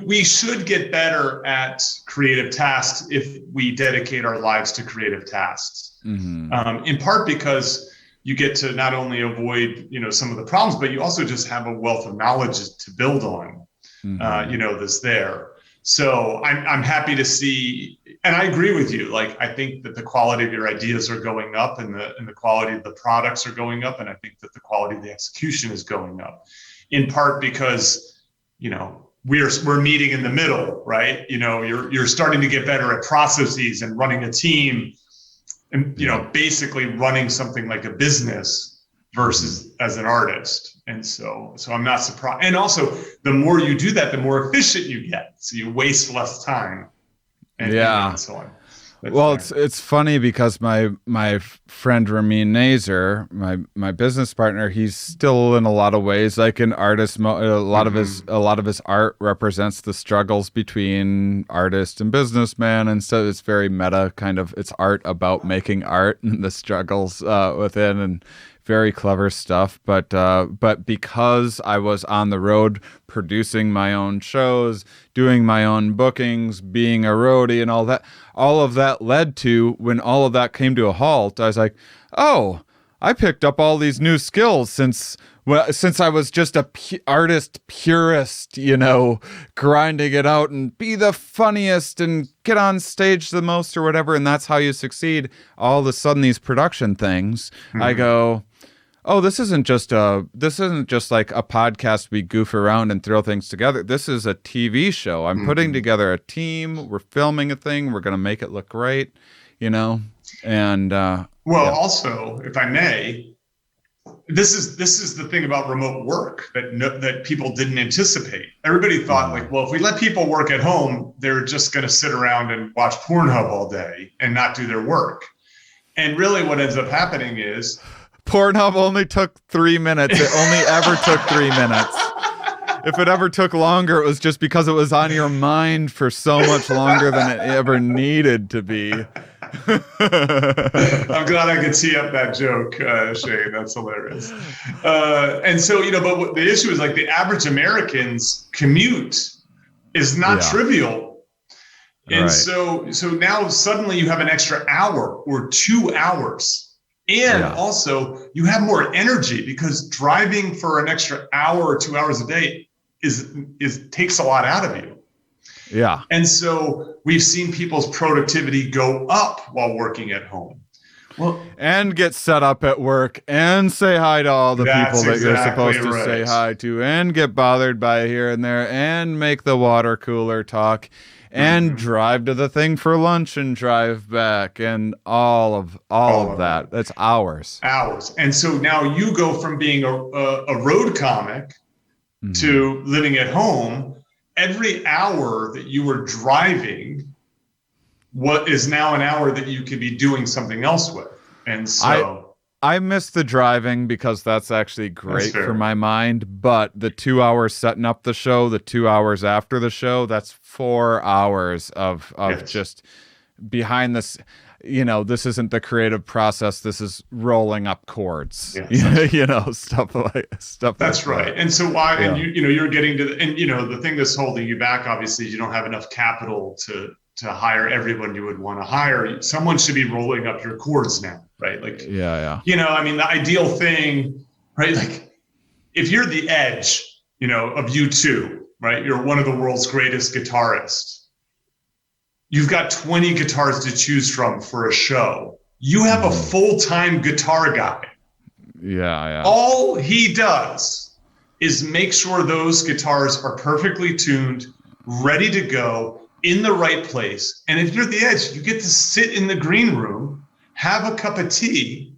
we should get better at creative tasks if we dedicate our lives to creative tasks. In part because you get to not only avoid, some of the problems, but you also just have a wealth of knowledge to build on, that's there. So I'm happy to see, and I agree with you. Like, I think that the quality of your ideas are going up, and the quality of the products are going up. And I think that the quality of the execution is going up, in part because, we're meeting in the middle, right? You're starting to get better at processes and running a team and, basically running something like a business versus as an artist. And so I'm not surprised. And also, the more you do that, the more efficient you get. So you waste less time. And so on. It's funny because my friend Ramin Nazer, my business partner, he's still in a lot of ways like an artist. A lot of his art represents the struggles between artist and businessman, and so it's very meta kind of. It's art about making art and the struggles within, and very clever stuff. But because I was on the road producing my own shows, doing my own bookings, being a roadie and all of that led to, when all of that came to a halt, I was like, oh, I picked up all these new skills since I was just a artist purist, grinding it out and be the funniest and get on stage the most or whatever. And that's how you succeed. All of a sudden, these production things, I go, oh, this isn't just like a podcast we goof around and throw things together. This is a TV show. I'm putting together a team. We're filming a thing. We're going to make it look great, and also, if I may, this is the thing about remote work that people didn't anticipate. Everybody thought like, well, if we let people work at home, they're just going to sit around and watch Pornhub all day and not do their work. And really what ends up happening is Pornhub only took 3 minutes. It only ever took 3 minutes. If it ever took longer, it was just because it was on your mind for so much longer than it ever needed to be. I'm glad I could tee up that joke, Shane. That's hilarious. And so, but what the issue is, like, the average American's commute is not trivial. And so now suddenly you have an extra hour or 2 hours. And also you have more energy, because driving for an extra hour or 2 hours a day takes a lot out of you. Yeah. And so we've seen people's productivity go up while working at home. Well, and get set up at work and say hi to all the people that you're supposed to say hi to, and get bothered by here and there, and make the water cooler talk. and drive to the thing for lunch and drive back and all of that. That's hours. And so now you go from being a road comic to living at home. Every hour that you were driving, what is now an hour that you could be doing something else with. And so I miss the driving because that's actually great for my mind, but the 2 hours setting up the show, the 2 hours after the show, that's 4 hours of just behind this. This isn't the creative process. This is rolling up chords, stuff like that. That's right. And so why, and you're getting to, the thing that's holding you back, obviously, is you don't have enough capital to hire everyone you would want to hire. Someone should be rolling up your chords now, right? Like, the ideal thing, right? Like, if you're the Edge, of U2, right? You're one of the world's greatest guitarists. You've got 20 guitars to choose from for a show. You have a full-time guitar guy. Yeah. All he does is make sure those guitars are perfectly tuned, ready to go, in the right place. And if you're the Edge, you get to sit in the green room, have a cup of tea,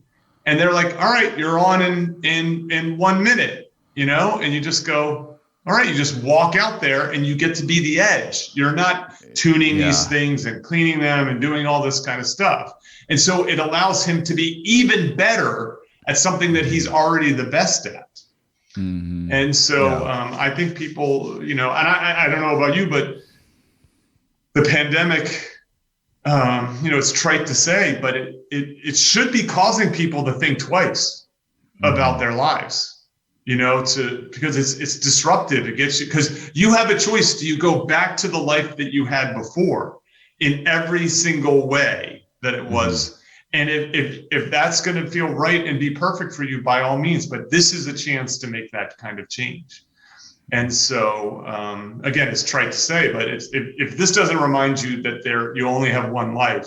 and they're like, all right, you're on in 1 minute, and you just go, all right, you just walk out there and you get to be the Edge. You're not tuning these things and cleaning them and doing all this kind of stuff. And so it allows him to be even better at something that he's already the best at. And so I think people, and I don't know about you, but the pandemic, it's trite to say, but it should be causing people to think twice about their lives, because it's disruptive. It gets you, because you have a choice. Do you go back to the life that you had before in every single way that it was? And if that's going to feel right and be perfect for you, by all means, but this is a chance to make that kind of change. And so, again, it's trite to say, but if this doesn't remind you that you only have one life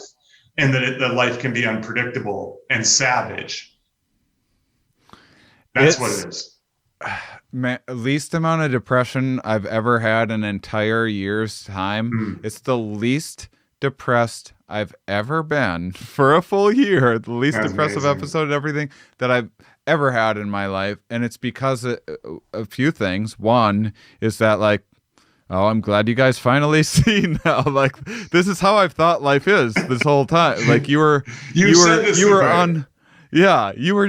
and that life can be unpredictable and savage, that's what it is. Least amount of depression I've ever had in an entire year's time. It's the least depressed I've ever been for a full year. The least depressive episode and everything that I've ever had in my life. And it's because of a few things. One is that, like, oh, I'm glad you guys finally see now. Like, this is how I've thought life is this whole time. Like, you were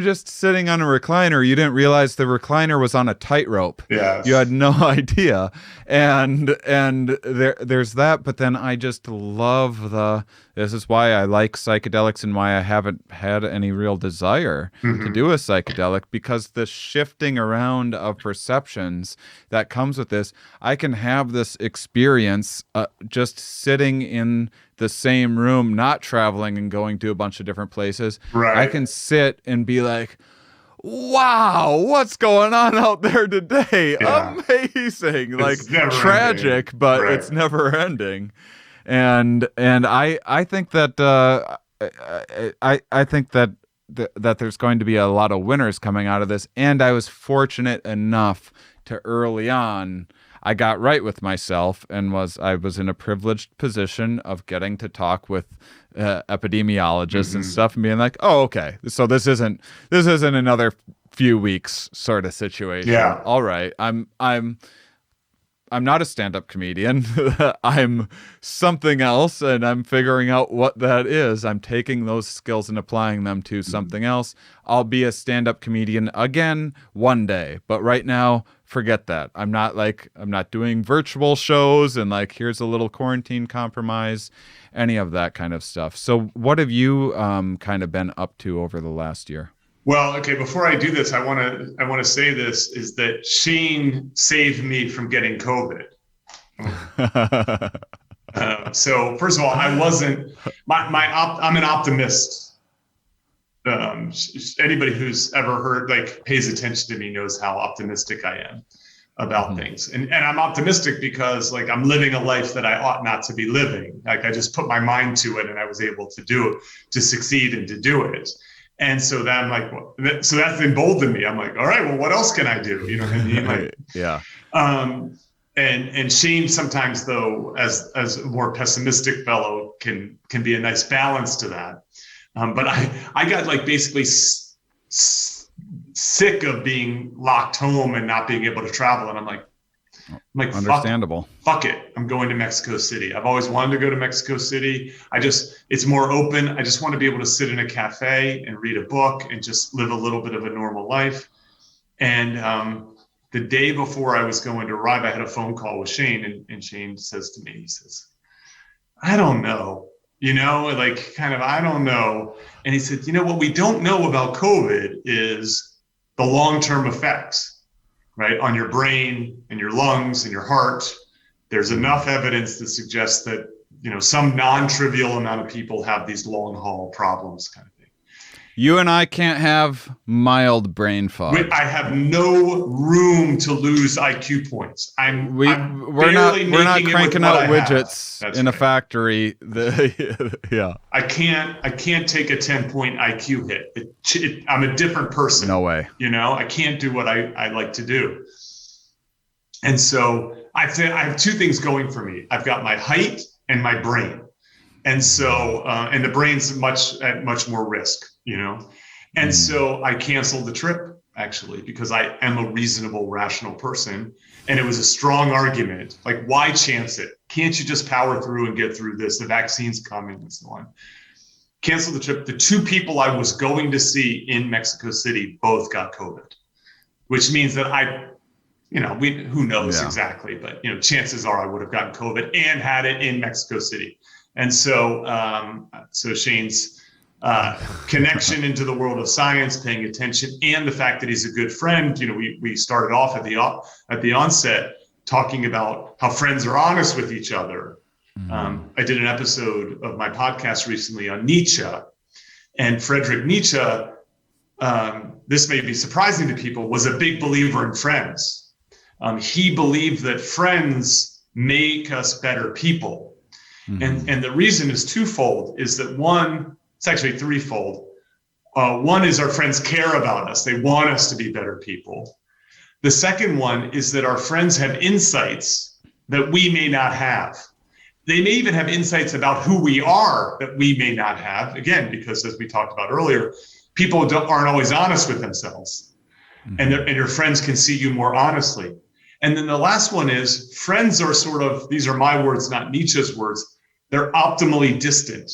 just sitting on a recliner. You didn't realize the recliner was on a tightrope. Yeah, you had no idea. And there's that. But then I just love this is why I like psychedelics and why I haven't had any real desire to do a psychedelic, because the shifting around of perceptions that comes with this, I can have this experience just sitting in the same room, not traveling and going to a bunch of different places. Right. I can sit and be like, wow, what's going on out there today? Yeah. Amazing. Like, tragic, ending. But it's never ending. And I think that I think that there's going to be a lot of winners coming out of this. And I was fortunate enough to early on, I got right with myself and I was in a privileged position of getting to talk with epidemiologists and stuff, and being like, oh, okay, so this isn't another few weeks sort of situation. Yeah. All right. I'm not a stand-up comedian. I'm something else, and I'm figuring out what that is. I'm taking those skills and applying them to something else. I'll be a stand-up comedian again one day, but right now, forget that. I'm not doing virtual shows and like, here's a little quarantine compromise, any of that kind of stuff. So what have you kind of been up to over the last year? Well, okay, before I do this, I want to say this, is that Shane saved me from getting COVID. So first of all, I wasn't, I'm an optimist. Anybody who's ever heard, like, pays attention to me knows how optimistic I am about things. And I'm optimistic because, like, I'm living a life that I ought not to be living. Like, I just put my mind to it and I was able to do it, to succeed and to do it. And so then I'm like, well, so that's emboldened me. I'm like, all right, well, what else can I do? You know what I mean? Like, yeah. And Shane sometimes, though, as a more pessimistic fellow, can be a nice balance to that. But I got like basically sick of being locked home and not being able to travel, and I'm like understandable. Fuck it, I'm going to Mexico City. I've always wanted to go to Mexico City. It's more open. I just want to be able to sit in a cafe and read a book and just live a little bit of a normal life. And the day before I was going to arrive, I had a phone call with Shane, and Shane says to me, he says, I don't know, I don't know. And he said, what we don't know about COVID is the long-term effects, right, on your brain and your lungs and your heart. There's enough evidence that suggests that, some non-trivial amount of people have these long-haul problems kind of thing. You and I can't have mild brain fog. I have no room to lose IQ points. We're not cranking out widgets in a factory. Yeah. I can't take a 10-point IQ hit. I'm a different person. No way. I can't do what I like to do. And so I have two things going for me. I've got my height and my brain. And so, and the brain's at much more risk, And so I canceled the trip, actually, because I am a reasonable, rational person. And it was a strong argument. Like, why chance it? Can't you just power through and get through this? The vaccine's coming and so on. Canceled the trip. The two people I was going to see in Mexico City both got COVID, which means that who knows exactly, but, chances are I would have gotten COVID and had it in Mexico City. And so, Shane's connection into the world of science, paying attention, and the fact that he's a good friend. We started off at the onset talking about how friends are honest with each other. I did an episode of my podcast recently on Nietzsche, and Friedrich Nietzsche. This may be surprising to people, was a big believer in friends. He believed that friends make us better people. And the reason is twofold, is that one, it's actually threefold. One is our friends care about us. They want us to be better people. The second one is that our friends have insights that we may not have. They may even have insights about who we are that we may not have. Again, because as we talked about earlier, people aren't always honest with themselves. And your friends can see you more honestly. And then the last one is friends are sort of, these are my words, not Nietzsche's words, they're optimally distant,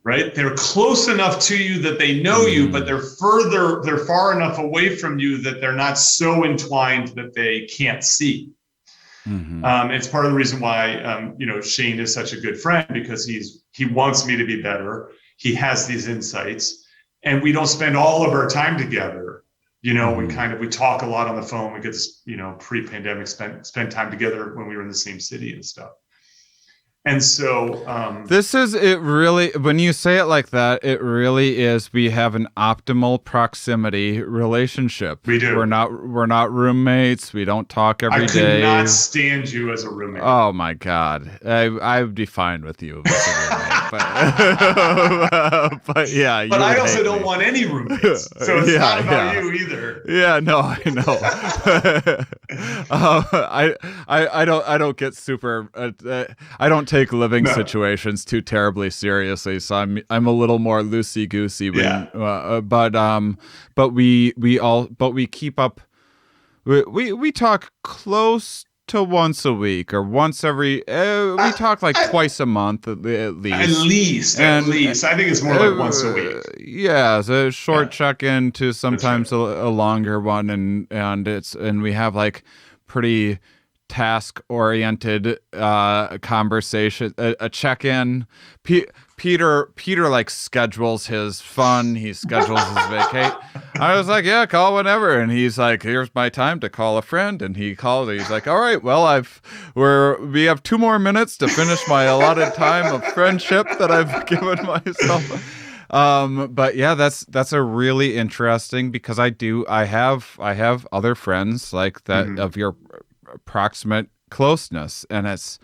right? They're close enough to you that they know you, but they're far enough away from you that they're not so entwined that they can't see. It's part of the reason why, Shane is such a good friend, because he wants me to be better. He has these insights, and we don't spend all of our time together. We talk a lot on the phone. We get this, pre-pandemic spend time together when we were in the same city and stuff. And so this is it really, when you say it like that, it really is, we have an optimal proximity relationship. We do. We're not roommates. We don't talk every day. I could not stand you as a roommate. Oh my God. I would be fine with you as a roommate. but yeah. But I also don't want any roommates. So it's not about you either. Yeah, no, I know. I don't get super I don't take living situations too terribly seriously, so I'm a little more loosey goosey. But we keep up. We talk close to once a week or once every. We talk like twice a month at least. At least. I think it's more like once a week. Yeah, it's a short check-in to sometimes a longer one, and we have like pretty task-oriented conversation, a check-in. Peter like schedules his fun. He schedules his vacate. I was like, yeah, call whenever. And he's like, here's my time to call a friend. And he called. He's like, all right, well, we have 2 more minutes to finish my allotted time of friendship that I've given myself. But yeah, that's a really interesting, because I have other friends like that of your proximate closeness, and it's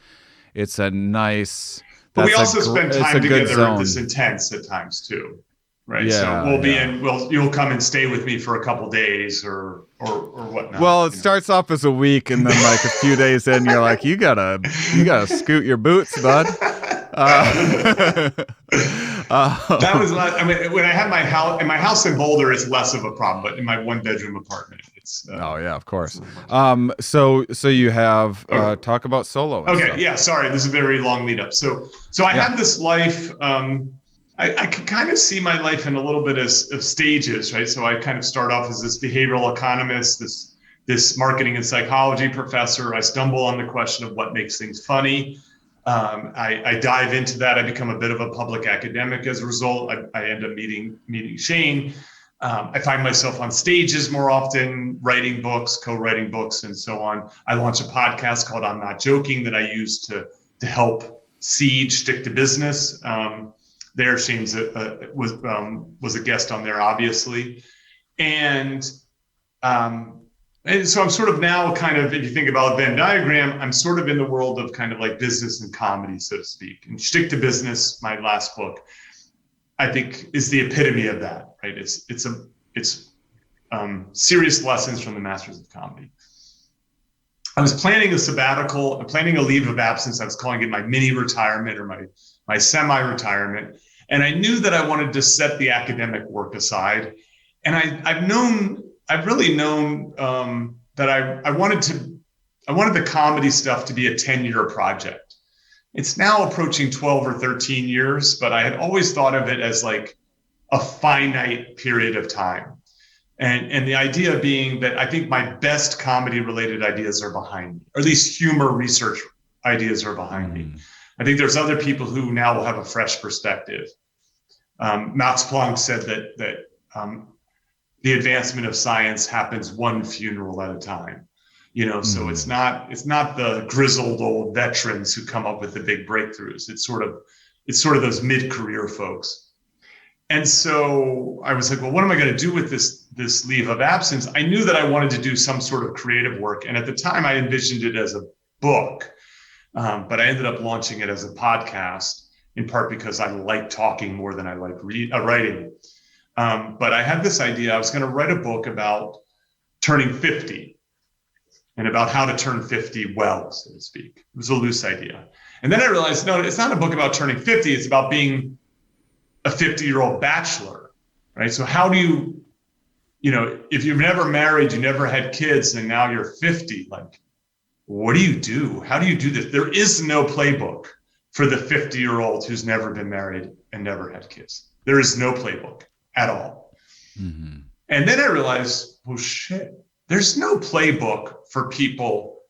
a nice. But we also spend time together at this intense at times too, right? So you'll come and stay with me for a couple days or whatnot. Well, it starts off as a week, and then like a few days in, you're like, you gotta scoot your boots, bud. That was not, I mean, when I had my house in Boulder, it's less of a problem, but in my 1-bedroom apartment, it's oh yeah, of course. So you have talk about solo. Okay, stuff. yeah. Sorry, this is a very long lead up. So I had this life. I could kind of see my life in a little bit of stages, right? So I kind of start off as this behavioral economist, this marketing and psychology professor. I stumble on the question of what makes things funny. I dive into that. I become a bit of a public academic as a result. I end up meeting Shane. I find myself on stages more often, writing books, co-writing books, and so on. I launch a podcast called I'm Not Joking that I use to help Siege stick to business. There, Shane's was a guest on there, obviously, and so I'm sort of now kind of, if you think about a Venn diagram, I'm sort of in the world of kind of like business and comedy, so to speak. And Stick to Business, my last book, I think is the epitome of that, right? It's serious lessons from the masters of comedy. I was planning a sabbatical, planning a leave of absence. I was calling it my mini retirement or my semi-retirement. And I knew that I wanted to set the academic work aside. And I've really known that I wanted the comedy stuff to be a 10-year project. It's now approaching 12 or 13 years, but I had always thought of it as like a finite period of time. And the idea being that I think my best comedy related ideas are behind me, or at least humor research ideas are behind me. I think there's other people who now will have a fresh perspective. Max Planck said that the advancement of science happens one funeral at a time, so it's not the grizzled old veterans who come up with the big breakthroughs. It's sort of those mid-career folks. And so I was like, well, what am I going to do with this leave of absence? I knew that I wanted to do some sort of creative work. And at the time I envisioned it as a book, but I ended up launching it as a podcast, in part because I like talking more than I like writing. But I had this idea. I was going to write a book about turning 50 and about how to turn 50 well, so to speak. It was a loose idea. And then I realized, no, it's not a book about turning 50. It's about being a 50-year-old bachelor, right? So how do you, if you've never married, you never had kids, and now you're 50, like, what do you do? How do you do this? There is no playbook for the 50-year-old who's never been married and never had kids. There is no playbook at all. Mm-hmm. And then I realized, well, shit, there's no playbook for people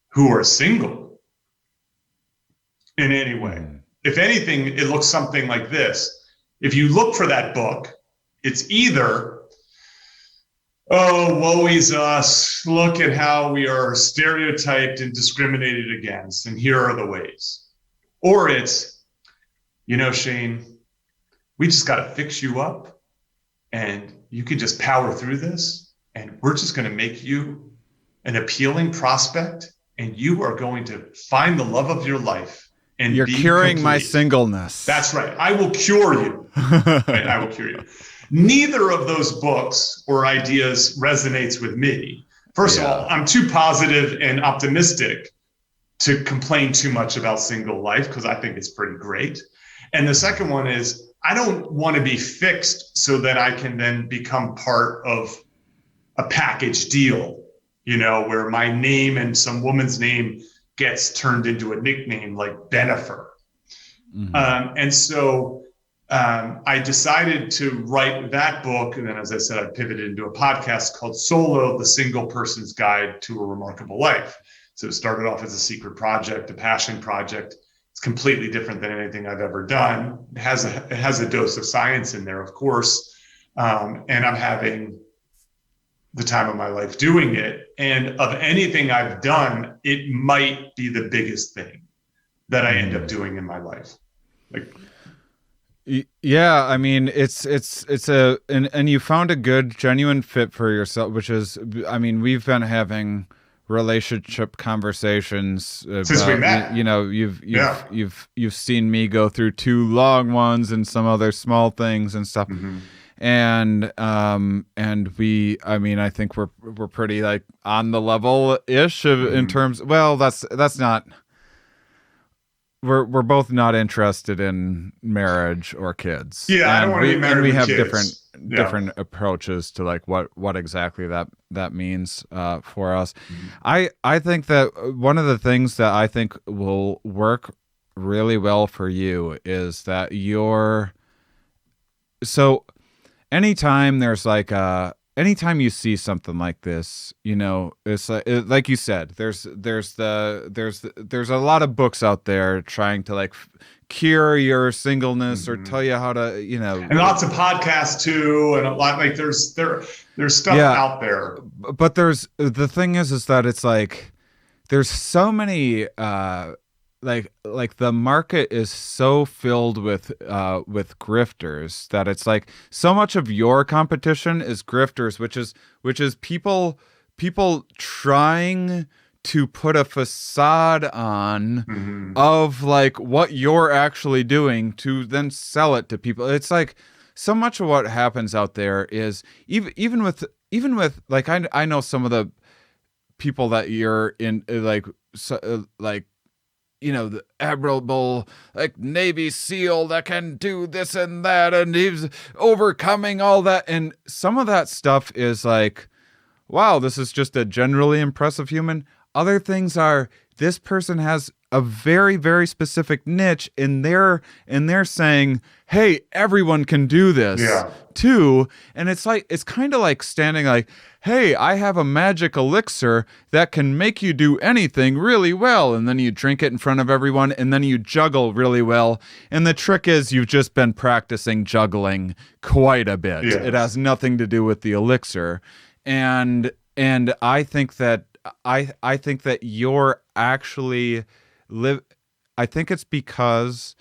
who are single in any way. Mm-hmm. If anything, it looks something like this. If you look for that book, it's either, oh, woe is us, look at how we are stereotyped and discriminated against, and here are the ways. Or it's, Shane, we just got to fix you up, and you can just power through this, and we're just going to make you an appealing prospect, and you are going to find the love of your life. And you're curing my singleness. That's right. I will cure you. Right? I will cure you. Neither of those books or ideas resonates with me. First of all, I'm too positive and optimistic to complain too much about single life because I think it's pretty great. And the second one is I don't want to be fixed so that I can then become part of a package deal, where my name and some woman's name gets turned into a nickname like Benifer. Mm-hmm. And so I decided to write that book. And then, as I said, I pivoted into a podcast called Solo, The Single Person's Guide to a Remarkable Life. So it started off as a secret project, a passion project. It's completely different than anything I've ever done. It has a dose of science in there, of course. And I'm having the time of my life doing it. And of anything I've done, it might be the biggest thing that I end up doing in my life. Yeah, I mean, it's and you found a good, genuine fit for yourself, which is, I mean, we've been having relationship conversations since we met. You've seen me go through 2 long ones and some other small things and stuff. And we, I mean, I think we're pretty like on the level ish in terms. Well, that's not. We're both not interested in marriage or kids. Yeah, I don't want to be married. And we have kids. different approaches to like what exactly that means for us. I think that one of the things that I think will work really well for you is that anytime there's like anytime you see something like this, it's like you said, there's a lot of books out there trying to like cure your singleness or tell you how to, and lots of podcasts too, and a lot like there's stuff out there. But the thing is that it's like there's so many like the market is so filled with grifters that it's like so much of your competition is grifters, which is people trying to put a facade on of like what you're actually doing to then sell it to people. It's like so much of what happens out there is even with like I know some of the people that you're in like the admirable like Navy SEAL that can do this and that, and he's overcoming all that. And some of that stuff is like, wow, this is just a generally impressive human. Other things are, this person has a very, very specific niche, and they're saying, hey, everyone can do this too. And it's kind of like standing like, hey, I have a magic elixir that can make you do anything really well. And then you drink it in front of everyone, and then you juggle really well. And the trick is you've just been practicing juggling quite a bit. Yes. It has nothing to do with the elixir. And I think that you're actually I think it's because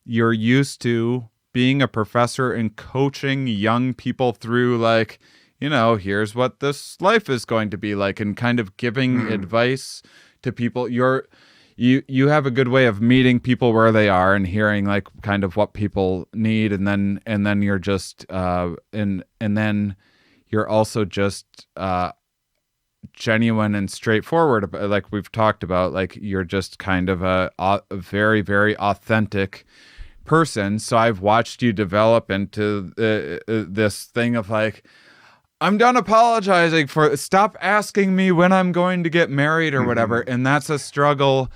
you're used to being a professor and coaching young people through like, here's what this life is going to be like, and kind of giving advice to people. You have a good way of meeting people where they are and hearing like kind of what people need, and then you're just and then you're also just genuine and straightforward, like we've talked about. Like you're just kind of a very, very authentic person. So I've watched you develop into this thing of like, I'm done apologizing stop asking me when I'm going to get married or whatever. And that's a struggle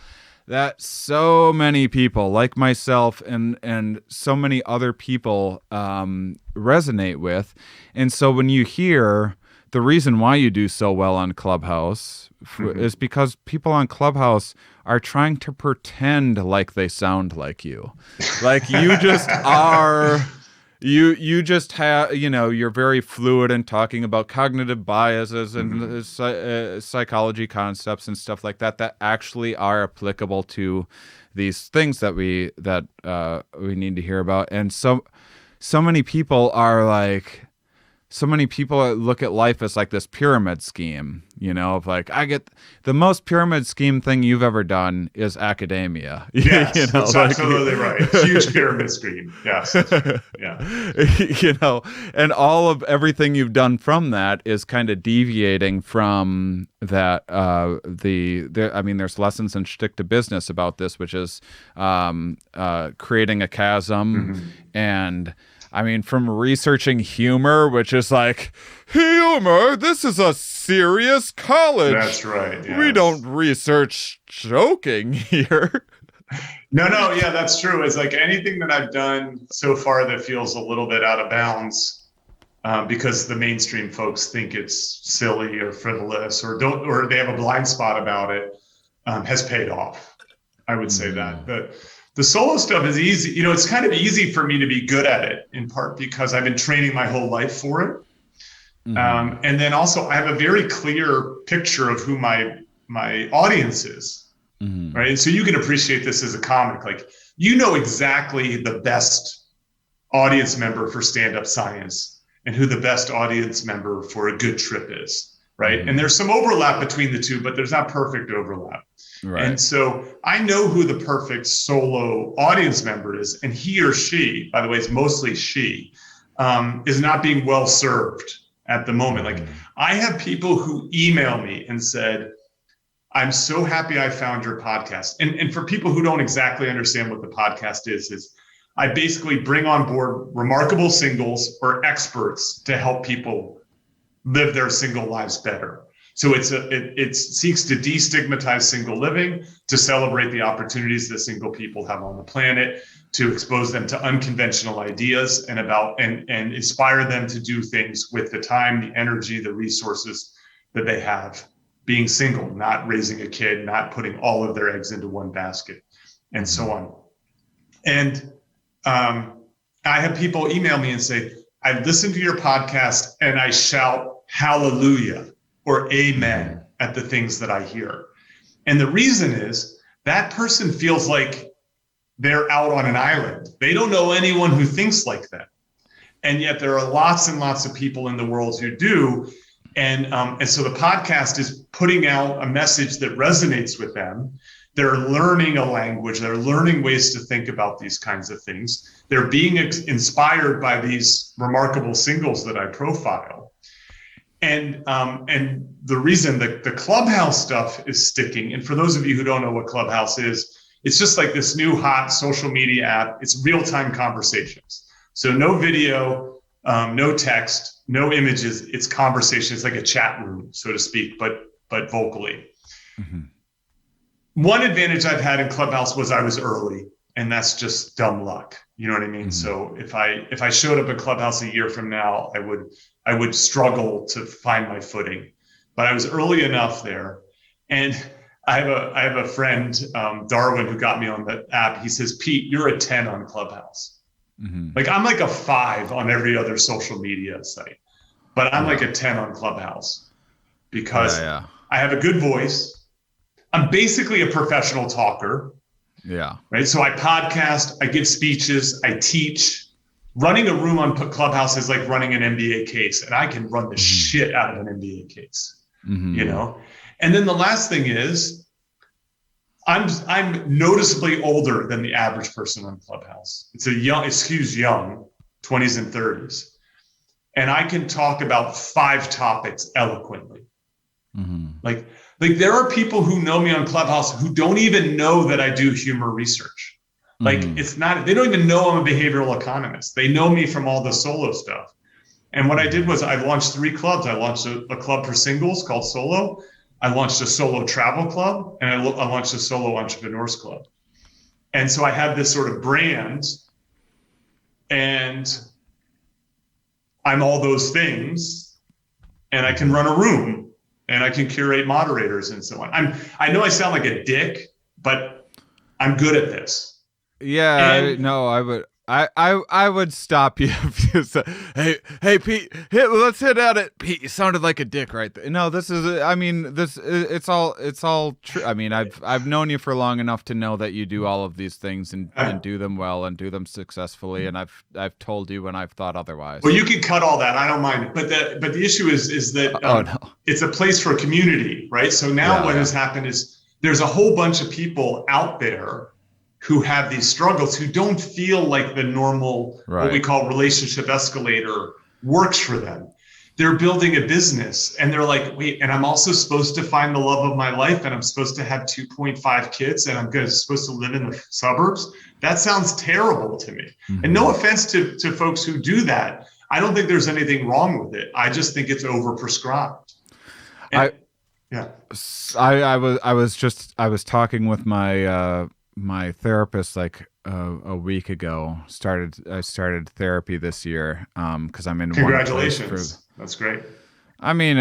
that so many people like myself and so many other people resonate with. And so when you hear the reason why you do so well on Clubhouse is because people on Clubhouse are trying to pretend like they sound like you. Like you just are, you just have, you're very fluid in talking about cognitive biases and psychology concepts and stuff like that actually are applicable to these things that we need to hear about. And so many people are like, so many people look at life as like this pyramid scheme, of like, I get the most pyramid scheme thing you've ever done is academia. Yes, that's absolutely right. Huge pyramid scheme. Yes. Yeah. And all of everything you've done from that is kind of deviating from that. There's lessons in Shtick to Business about this, which is creating a chasm. And from researching humor, which is like, humor, this is a serious college. That's right. Yes. We don't research joking here. No, yeah, that's true. It's like anything that I've done so far that feels a little bit out of bounds because the mainstream folks think it's silly or frivolous or they have a blind spot about it has paid off. I would say that. But the solo stuff is easy. It's kind of easy for me to be good at it, in part because I've been training my whole life for it. And then also I have a very clear picture of who my audience is, right? And so you can appreciate this as a comic. Like, exactly the best audience member for stand-up science and who the best audience member for a good trip is. right? And there's some overlap between the two, but there's not perfect overlap. Right. And so I know who the perfect solo audience member is, and he or she, by the way, it's mostly she, is not being well served at the moment. Like I have people who email me and said, I'm so happy I found your podcast. And for people who don't exactly understand what the podcast is I basically bring on board remarkable singles or experts to help people live their single lives better. So it seeks to destigmatize single living, to celebrate the opportunities that single people have on the planet, to expose them to unconventional ideas and inspire them to do things with the time, the energy, the resources that they have being single, not raising a kid, not putting all of their eggs into one basket, and so on. And I have people email me and say, I listen to your podcast and I shout hallelujah or amen at the things that I hear. And the reason is that person feels like they're out on an island. They don't know anyone who thinks like that. And yet there are lots and lots of people in the world who do. And so the podcast is putting out a message that resonates with them. They're learning a language. They're learning ways to think about these kinds of things. They're being inspired by these remarkable singles that I profile. And the reason that the Clubhouse stuff is sticking, and for those of you who don't know what Clubhouse is, it's just like this new hot social media app. It's real-time conversations. So no video, no text, no images. It's conversation. It's like a chat room, so to speak, but vocally. Mm-hmm. One advantage I've had in Clubhouse was I was early, and that's just dumb luck. You know what I mean? Mm-hmm. So if I showed up at Clubhouse a year from now, I would struggle to find my footing, but I was early enough there. And I have a friend, Darwin, who got me on the app. He says, Pete, you're a 10 on Clubhouse. Mm-hmm. Like I'm like a 5 on every other social media site, but I'm like a 10 on Clubhouse because I have a good voice. I'm basically a professional talker. Yeah. Right. So I podcast, I give speeches, I teach. Running a room on Clubhouse is like running an MBA case, and I can run the shit out of an MBA case, you know? And then the last thing is I'm noticeably older than the average person on Clubhouse. It skews young, 20s and 30s. And I can talk about 5 topics eloquently. Mm-hmm. Like there are people who know me on Clubhouse who don't even know that I do humor research. Like they don't even know I'm a behavioral economist. They know me from all the solo stuff. And what I did was I launched 3 clubs. I launched a club for singles called Solo. I launched a solo travel club, and I launched a solo entrepreneurs club. And so I have this sort of brand, and I'm all those things, and I can run a room, and I can curate moderators and so on. I know I sound like a dick, but I'm good at this. Yeah, I would stop you if you said, "Hey, Pete, let's hit at it." Pete, you sounded like a dick right there. No, it's all true. I mean, I've known you for long enough to know that you do all of these things and do them well and do them successfully. And I've told you when I've thought otherwise. Well, you can cut all that. I don't mind. But the issue is that it's a place for community, right? So now what has happened is there's a whole bunch of people out there who have these struggles, who don't feel like the normal, what we call relationship escalator works for them. They're building a business and they're like, wait, and I'm also supposed to find the love of my life, and I'm supposed to have 2.5 kids, and I'm supposed to live in the suburbs. That sounds terrible to me. Mm-hmm. And no offense to folks who do that. I don't think there's anything wrong with it. I just think it's overprescribed. I was talking with my therapist like a week ago. I started therapy this year because I'm in. Congratulations! That's great. I mean,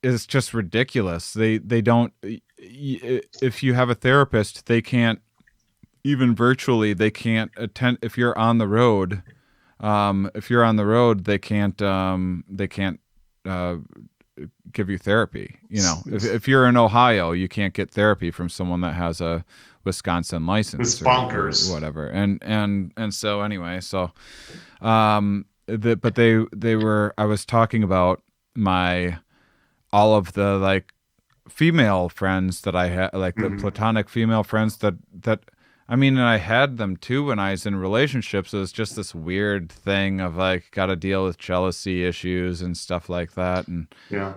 it's just ridiculous. They don't. If you have a therapist, they can't even virtually. They can't attend if you're on the road. They can't give you therapy. You know, if you're in Ohio, you can't get therapy from someone that has a Wisconsin license. It's bonkers. Or whatever. And so anyway, but they were. I was talking about my all of the like female friends that I had, like the platonic female friends that I mean, and I had them too when I was in relationships. It was just this weird thing of like, got to deal with jealousy issues and stuff like that.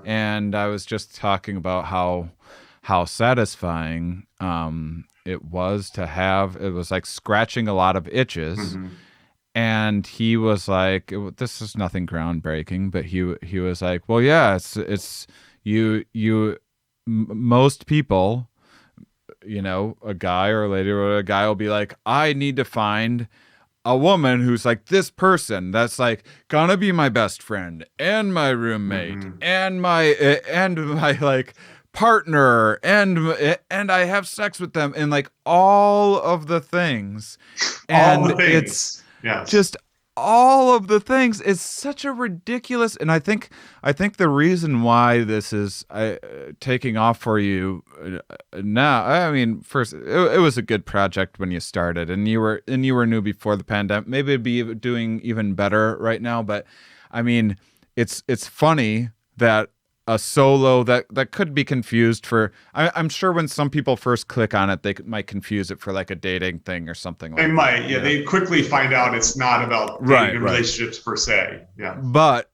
And I was just talking about how satisfying it was to have. It was like scratching a lot of itches. And he was like, "This is nothing groundbreaking," but he was like, "Well, yeah, it's most people." You know, a guy or a lady or a guy will be like, I need to find a woman who's like this person that's like gonna be my best friend and my roommate and my like partner and I have sex with them and like all of the things. And it's just all of the things. Is such a ridiculous, and I think the reason why this is taking off for you now. I mean, first it was a good project when you started, and you were new before the pandemic. Maybe it'd be doing even better right now. But I mean, it's funny that a solo that could be confused for. I'm sure when some people first click on it, they might confuse it for like a dating thing or something like that. They might, yeah. They quickly find out it's not about dating and relationships per se. Yeah. But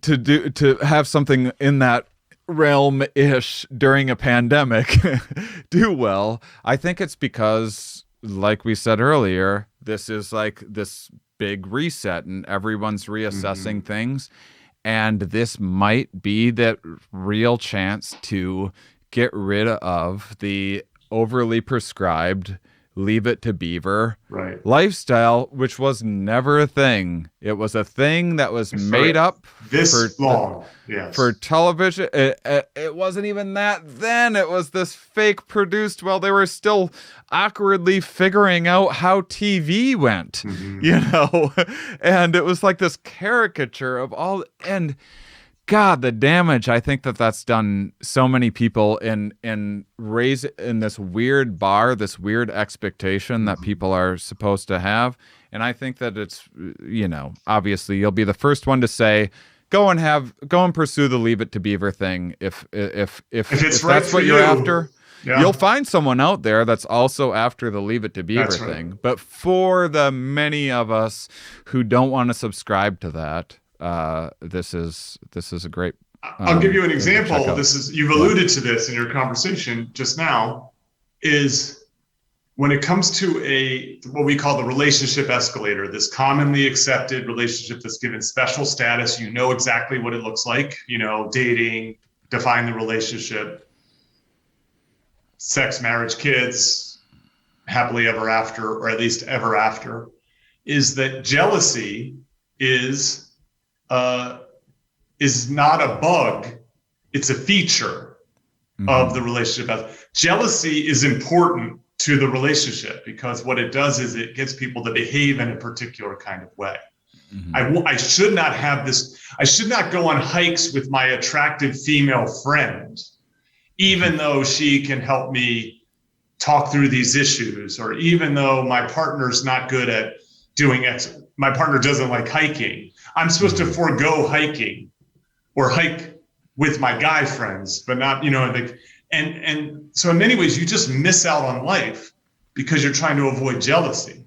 to have something in that realm-ish during a pandemic do well, I think it's because, like we said earlier, this is like this big reset and everyone's reassessing things. And this might be that real chance to get rid of the overly prescribed leave it to beaver lifestyle, which was never a thing. It was a thing that was made up for television. It wasn't even that then. It was this fake produced while they were still awkwardly figuring out how TV went, you know? And it was like this caricature of all, and God, the damage I think that's done so many people in raise in this weird bar, this weird expectation that people are supposed to have. And I think that it's, you know, obviously you'll be the first one to say, go and pursue the leave it to beaver thing. If that's what you're after, you'll find someone out there that's also after the leave it to beaver thing. But for the many of us who don't want to subscribe to that, this is a great. I'll give you an example. You've alluded to this in your conversation just now. Is when it comes to what we call the relationship escalator, this commonly accepted relationship that's given special status. You know exactly what it looks like. You know, dating, define the relationship, sex, marriage, kids, happily ever after, or at least ever after. Is that jealousy is not a bug, it's a feature of the relationship. Jealousy is important to the relationship because what it does is it gets people to behave in a particular kind of way. I should not have this. I should not go on hikes with my attractive female friend, even though she can help me talk through these issues, or even though my partner's not good at doing X. My partner doesn't like hiking. I'm supposed to forego hiking or hike with my guy friends, but not, you know, and so in many ways you just miss out on life because you're trying to avoid jealousy.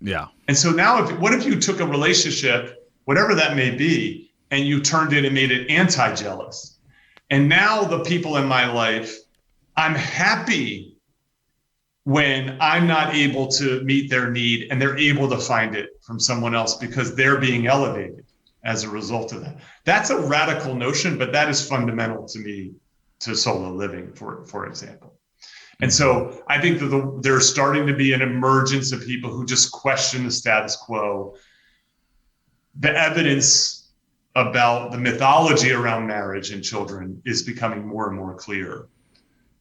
Yeah. And so now what if you took a relationship, whatever that may be, and you turned it and made it anti-jealous? And now the people in my life, I'm happy when I'm not able to meet their need and they're able to find it from someone else because they're being elevated as a result of that. That's a radical notion, but that is fundamental to me, to solo living, for example. And so I think that there's starting to be an emergence of people who just question the status quo. The evidence about the mythology around marriage and children is becoming more and more clear.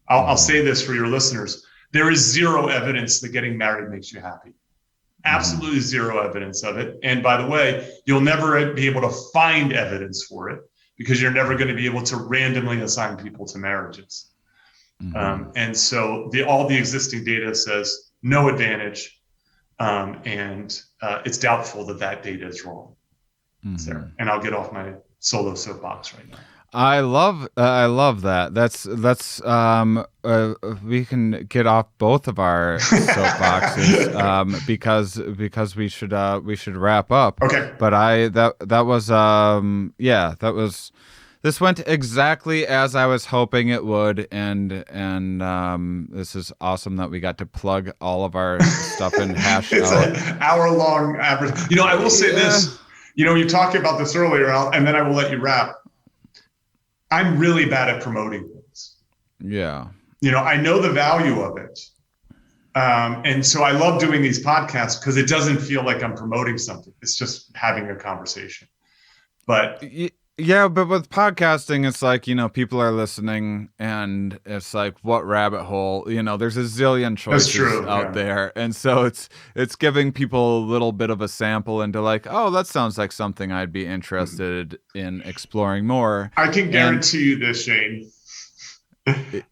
I'll say this for your listeners. There is zero evidence that getting married makes you happy. Absolutely zero evidence of it. And by the way, you'll never be able to find evidence for it because you're never going to be able to randomly assign people to marriages. And so all the existing data says no advantage. And it's doubtful that data is wrong. Sarah. And I'll get off my solo soapbox right now. I love that. That's we can get off both of our soapboxes because we should wrap up. Okay. But this went exactly as I was hoping it would, and this is awesome that we got to plug all of our stuff and hash it's out. an hour-long average. I will say this. You talked about this earlier, and then I will let you wrap. I'm really bad at promoting things. Yeah. I know the value of it. And so I love doing these podcasts because it doesn't feel like I'm promoting something. It's just having a conversation. But yeah, but with podcasting, it's like, people are listening and it's like, what rabbit hole? There's a zillion choices out there. And so it's giving people a little bit of a sample into like, oh, that sounds like something I'd be interested in exploring more. I can guarantee you this, Shane.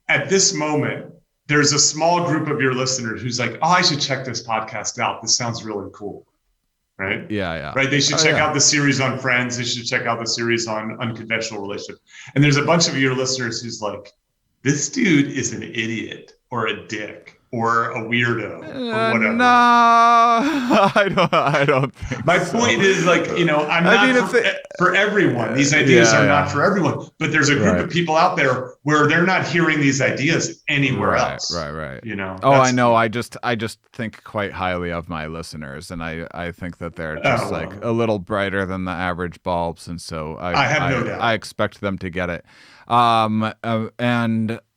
At this moment, there's a small group of your listeners who's like, oh, I should check this podcast out. This sounds really cool. Right? Yeah. Right. They should check out the series on Friends. They should check out the series on unconventional relationships. And there's a bunch of your listeners who's like, this dude is an idiot or a dick or a weirdo or whatever. No, I don't think My point is like, I'm not for everyone. These ideas are not for everyone, but there's a group of people out there where they're not hearing these ideas anywhere else. Right. Oh, I know. I just think quite highly of my listeners, and I think that they're just a little brighter than the average bulbs, and so I have no doubt. I expect them to get it.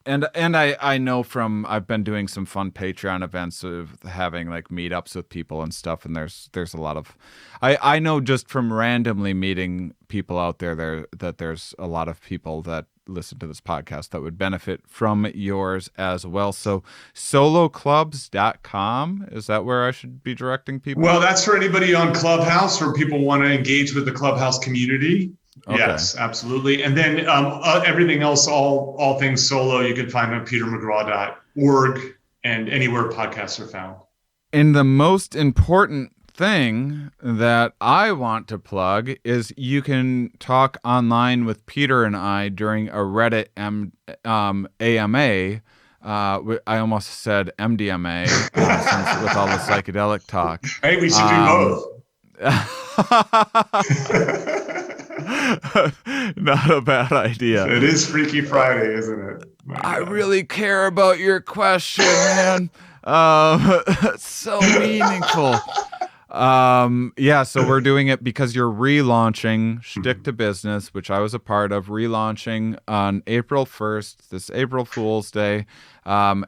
And I know from I've been doing some fun Patreon events of having like meetups with people and stuff, and there's a lot of I know just from randomly meeting people out there that there's a lot of people that listen to this podcast that would benefit from yours as well. So soloclubs.com, is that where I should be directing people? Well, that's for anybody on Clubhouse or people want to engage with the Clubhouse community. Okay. Yes, absolutely. And then everything else, all things solo, you can find on petermcgraw.org and anywhere podcasts are found. And the most important thing that I want to plug is you can talk online with Peter and I during a Reddit AMA. I almost said MDMA since with all the psychedelic talk. Hey, we should do both. Not a bad idea. It is Freaky Friday, isn't it? I really care about your question, man. It's so meaningful. So we're doing it because you're relaunching Shtick to Business, which I was a part of, relaunching on April 1st, this April Fool's Day. So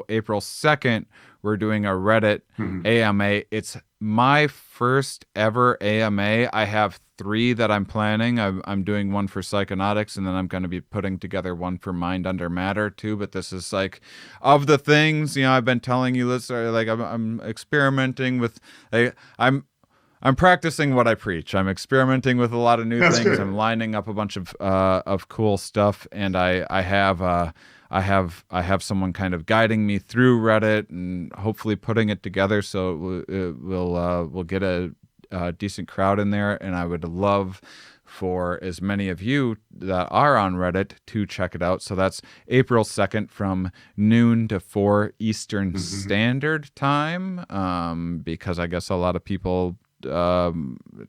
April 2nd, we're doing a Reddit AMA. It's my first ever AMA. I have 3 that I'm planning. I'm doing one for psychonautics, and then I'm going to be putting together one for Mind Under Matter too. But this is like, of the things, I've been telling you, like I'm experimenting with, I'm practicing what I preach. I'm experimenting with a lot of new things. Good. I'm lining up a bunch of cool stuff, and I have someone kind of guiding me through Reddit and hopefully putting it together so we'll get a decent crowd in there. And I would love for as many of you that are on Reddit to check it out. So that's April 2nd from noon to 4 Eastern Standard Time, because I guess a lot of people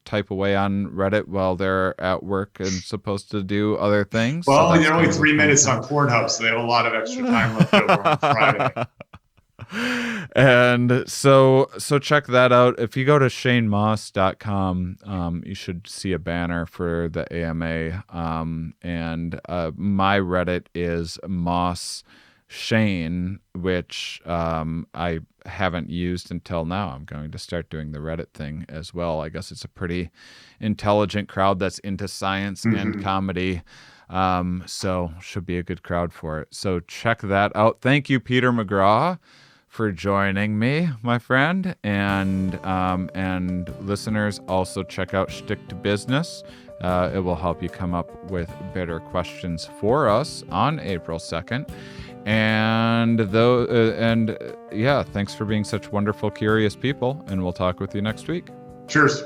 type away on Reddit while they're at work and supposed to do other things. Well, so they're only 3 minutes on Pornhub, so they have a lot of extra time left over on Friday. And so check that out. If you go to shanemauss.com, you should see a banner for the AMA. And my Reddit is Mauss Shane, which I haven't used until now. I'm going to start doing the Reddit thing as well. I guess it's a pretty intelligent crowd that's into science and comedy. So should be a good crowd for it. So check that out. Thank you, Peter McGraw, for joining me, my friend. And listeners, also check out Shtick to Business. It will help you come up with better questions for us on April 2nd. Thanks for being such wonderful, curious people, and we'll talk with you next week. Cheers.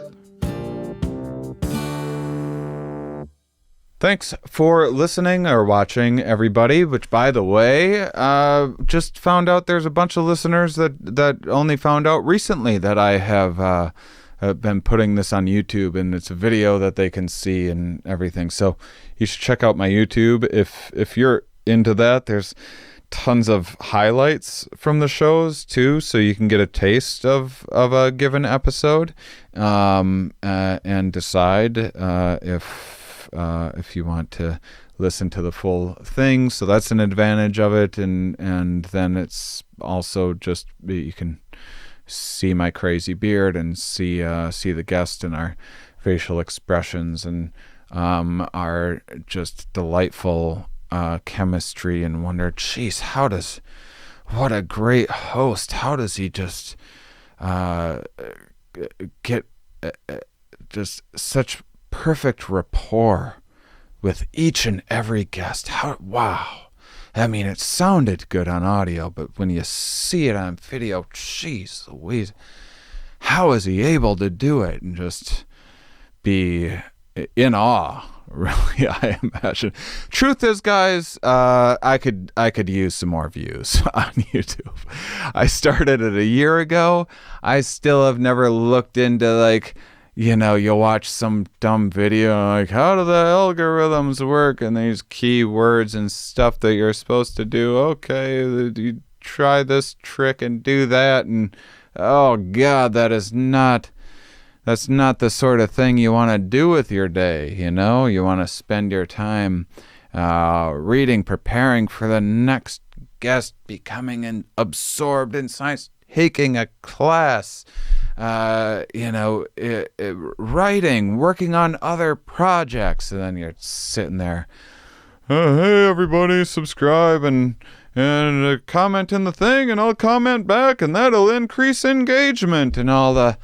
Thanks for listening or watching, everybody, which, by the way, just found out there's a bunch of listeners that only found out recently that I have been putting this on YouTube, and it's a video that they can see and everything. So you should check out my YouTube if you're into that. There's tons of highlights from the shows too, so you can get a taste of a given episode, and decide if you want to listen to the full thing. So that's an advantage of it, and then it's also just you can see my crazy beard and see the guest and our facial expressions and our just delightful chemistry, and wonder, geez, what a great host, how does he just get just such perfect rapport with each and every guest. Wow. I mean, it sounded good on audio, but when you see it on video, jeez Louise, how is he able to do it and just be in awe? Really, I imagine. Truth is, guys, I could use some more views on YouTube. I started it a year ago. I still have never looked into, you'll watch some dumb video like, how do the algorithms work, and these keywords and stuff that you're supposed to do. Okay, you try this trick and do that, and oh God, that's not the sort of thing you want to do with your day. You want to spend your time reading, preparing for the next guest, becoming absorbed in science, taking a class, writing, working on other projects, and then you're sitting there, hey everybody, subscribe and comment in the thing, and I'll comment back, and that'll increase engagement, and all the.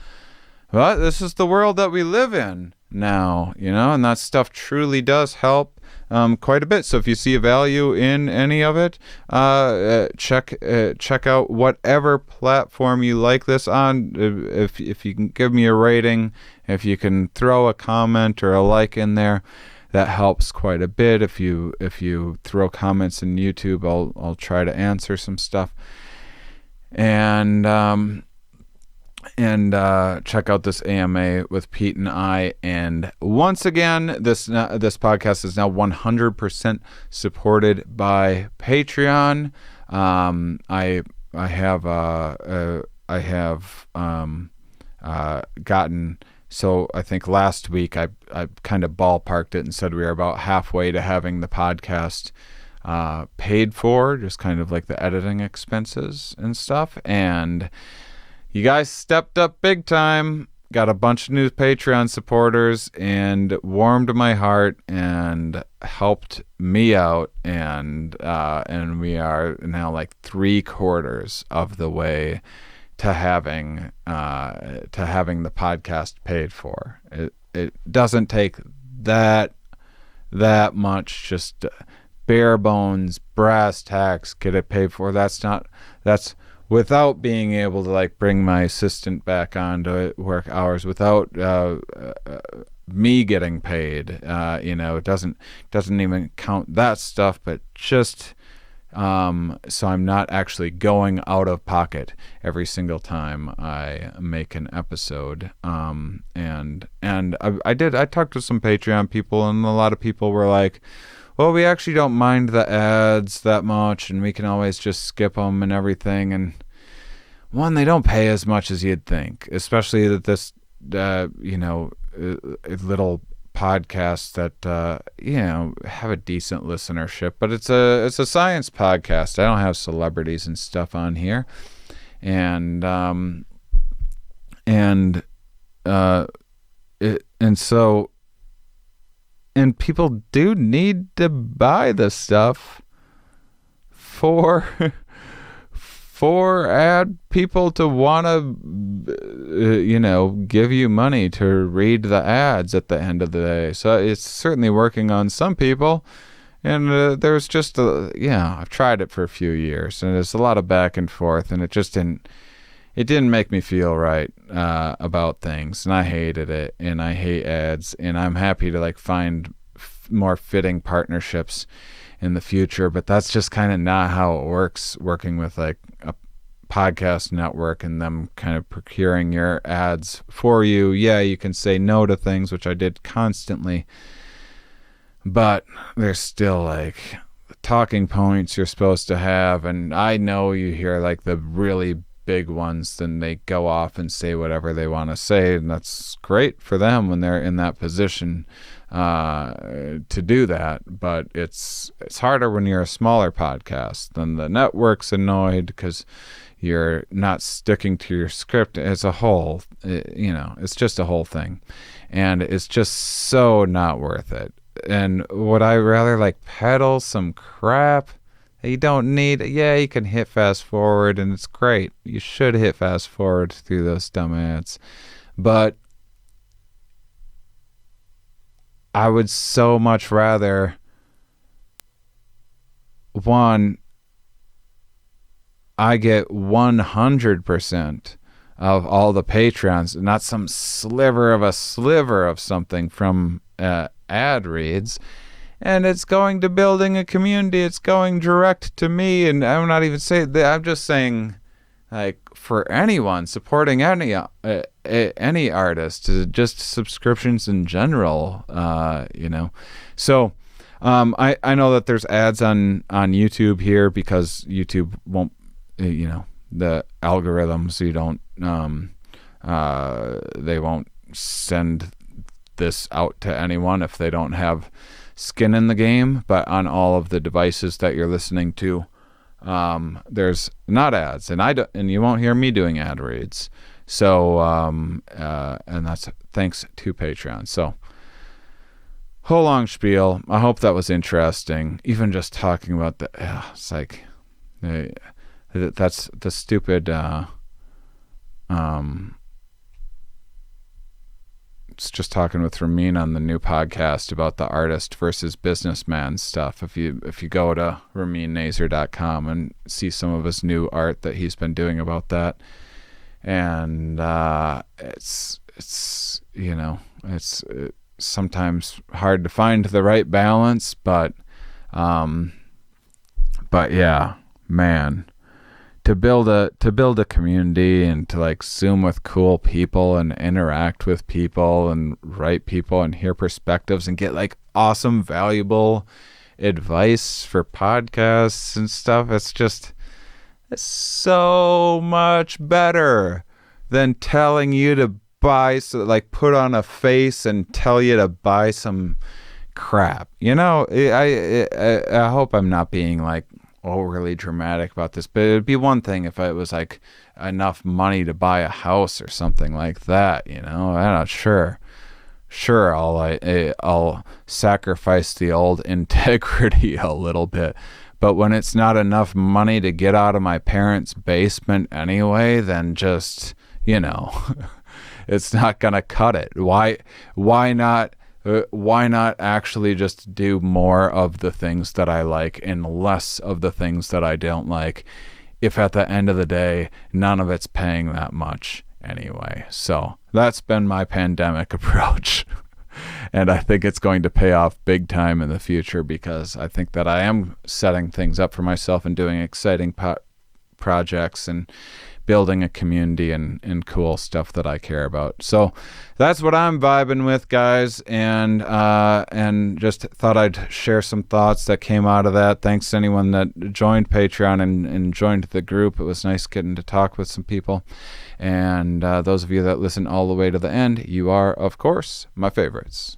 But this is the world that we live in now, and that stuff truly does help quite a bit. So if you see a value in any of it, check out whatever platform you like this on. If you can give me a rating, if you can throw a comment or a like in there, that helps quite a bit. If you throw comments in YouTube, I'll try to answer some stuff. And check out this AMA with Pete and I. And once again, this podcast is now 100% supported by Patreon. I have gotten. So I think last week I kind of ballparked it and said we were about halfway to having the podcast paid for, just kind of like the editing expenses and stuff. And you guys stepped up big time, got a bunch of new Patreon supporters, and warmed my heart and helped me out. And we are now like 3/4 of the way to having the podcast paid for. It doesn't take that much, just bare bones, brass tacks, get it paid for. That's without being able to bring my assistant back on to work hours, without me getting paid. It doesn't even count that stuff, but just so I'm not actually going out of pocket every single time I make an episode. And I talked to some Patreon people, and a lot of people were like, well, we actually don't mind the ads that much, and we can always just skip them and everything. And one, they don't pay as much as you'd think, especially that this, little podcasts that have a decent listenership. But it's a science podcast. I don't have celebrities and stuff on here, and people do need to buy this stuff for ad people to want to give you money to read the ads at the end of the day. So it's certainly working on some people, and there's just I've tried it for a few years, and there's a lot of back and forth, and it didn't make me feel right about things, and I hated it, and I hate ads, and I'm happy to find more fitting partnerships in the future, but that's just kind of not how it works, working with like a podcast network and them kind of procuring your ads for you. Yeah, you can say no to things, which I did constantly, but there's still like talking points you're supposed to have, and I know you hear like the really big ones, then they go off and say whatever they want to say, and that's great for them when they're in that position to do that. But it's harder when you're a smaller podcast. Then the network's annoyed because you're not sticking to your script as a whole. It's just a whole thing, and it's just so not worth it. And would I rather like peddle some crap you don't need? Yeah, you can hit fast forward and it's great. You should hit fast forward through those dumb ads. But I would so much rather, one, I get 100% of all the Patreons, not some sliver of something from ad reads. And it's going to building a community. It's going direct to me. And I'm not even saying that. I'm just saying, like, for anyone supporting any artist, just subscriptions in general, So I know that there's ads on YouTube here because YouTube won't, the algorithms, they won't send this out to anyone if they don't have skin in the game. But on all of the devices that you're listening to, there's not ads, and you won't hear me doing ad reads. So and that's thanks to Patreon. So whole long spiel. I hope that was interesting. Even just talking about it's like that's the stupid just talking with Ramin on the new podcast about the artist versus businessman stuff. If you go to RaminNazer.com and see some of his new art that he's been doing about that, and it's sometimes hard to find the right balance, but yeah, man. To build a community and to like Zoom with cool people and interact with people and write people and hear perspectives and get like awesome, valuable advice for podcasts and stuff. It's so much better than telling you to buy, put on a face and tell you to buy some crap. I hope I'm not being like overly dramatic about this, but it'd be one thing if it was like enough money to buy a house or something like that. I'm not sure I'll sacrifice the old integrity a little bit, but when it's not enough money to get out of my parents' basement anyway, then just it's not gonna cut it. Why not actually just do more of the things that I like and less of the things that I don't like, if at the end of the day, none of it's paying that much anyway? So that's been my pandemic approach. And I think it's going to pay off big time in the future, because I think that I am setting things up for myself and doing exciting projects and building a community and cool stuff that I care about. So that's what I'm vibing with, guys, and just thought I'd share some thoughts that came out of that. Thanks to anyone that joined Patreon and joined the group. It was nice getting to talk with some people. And those of you that listen all the way to the end, you are, of course, my favorites.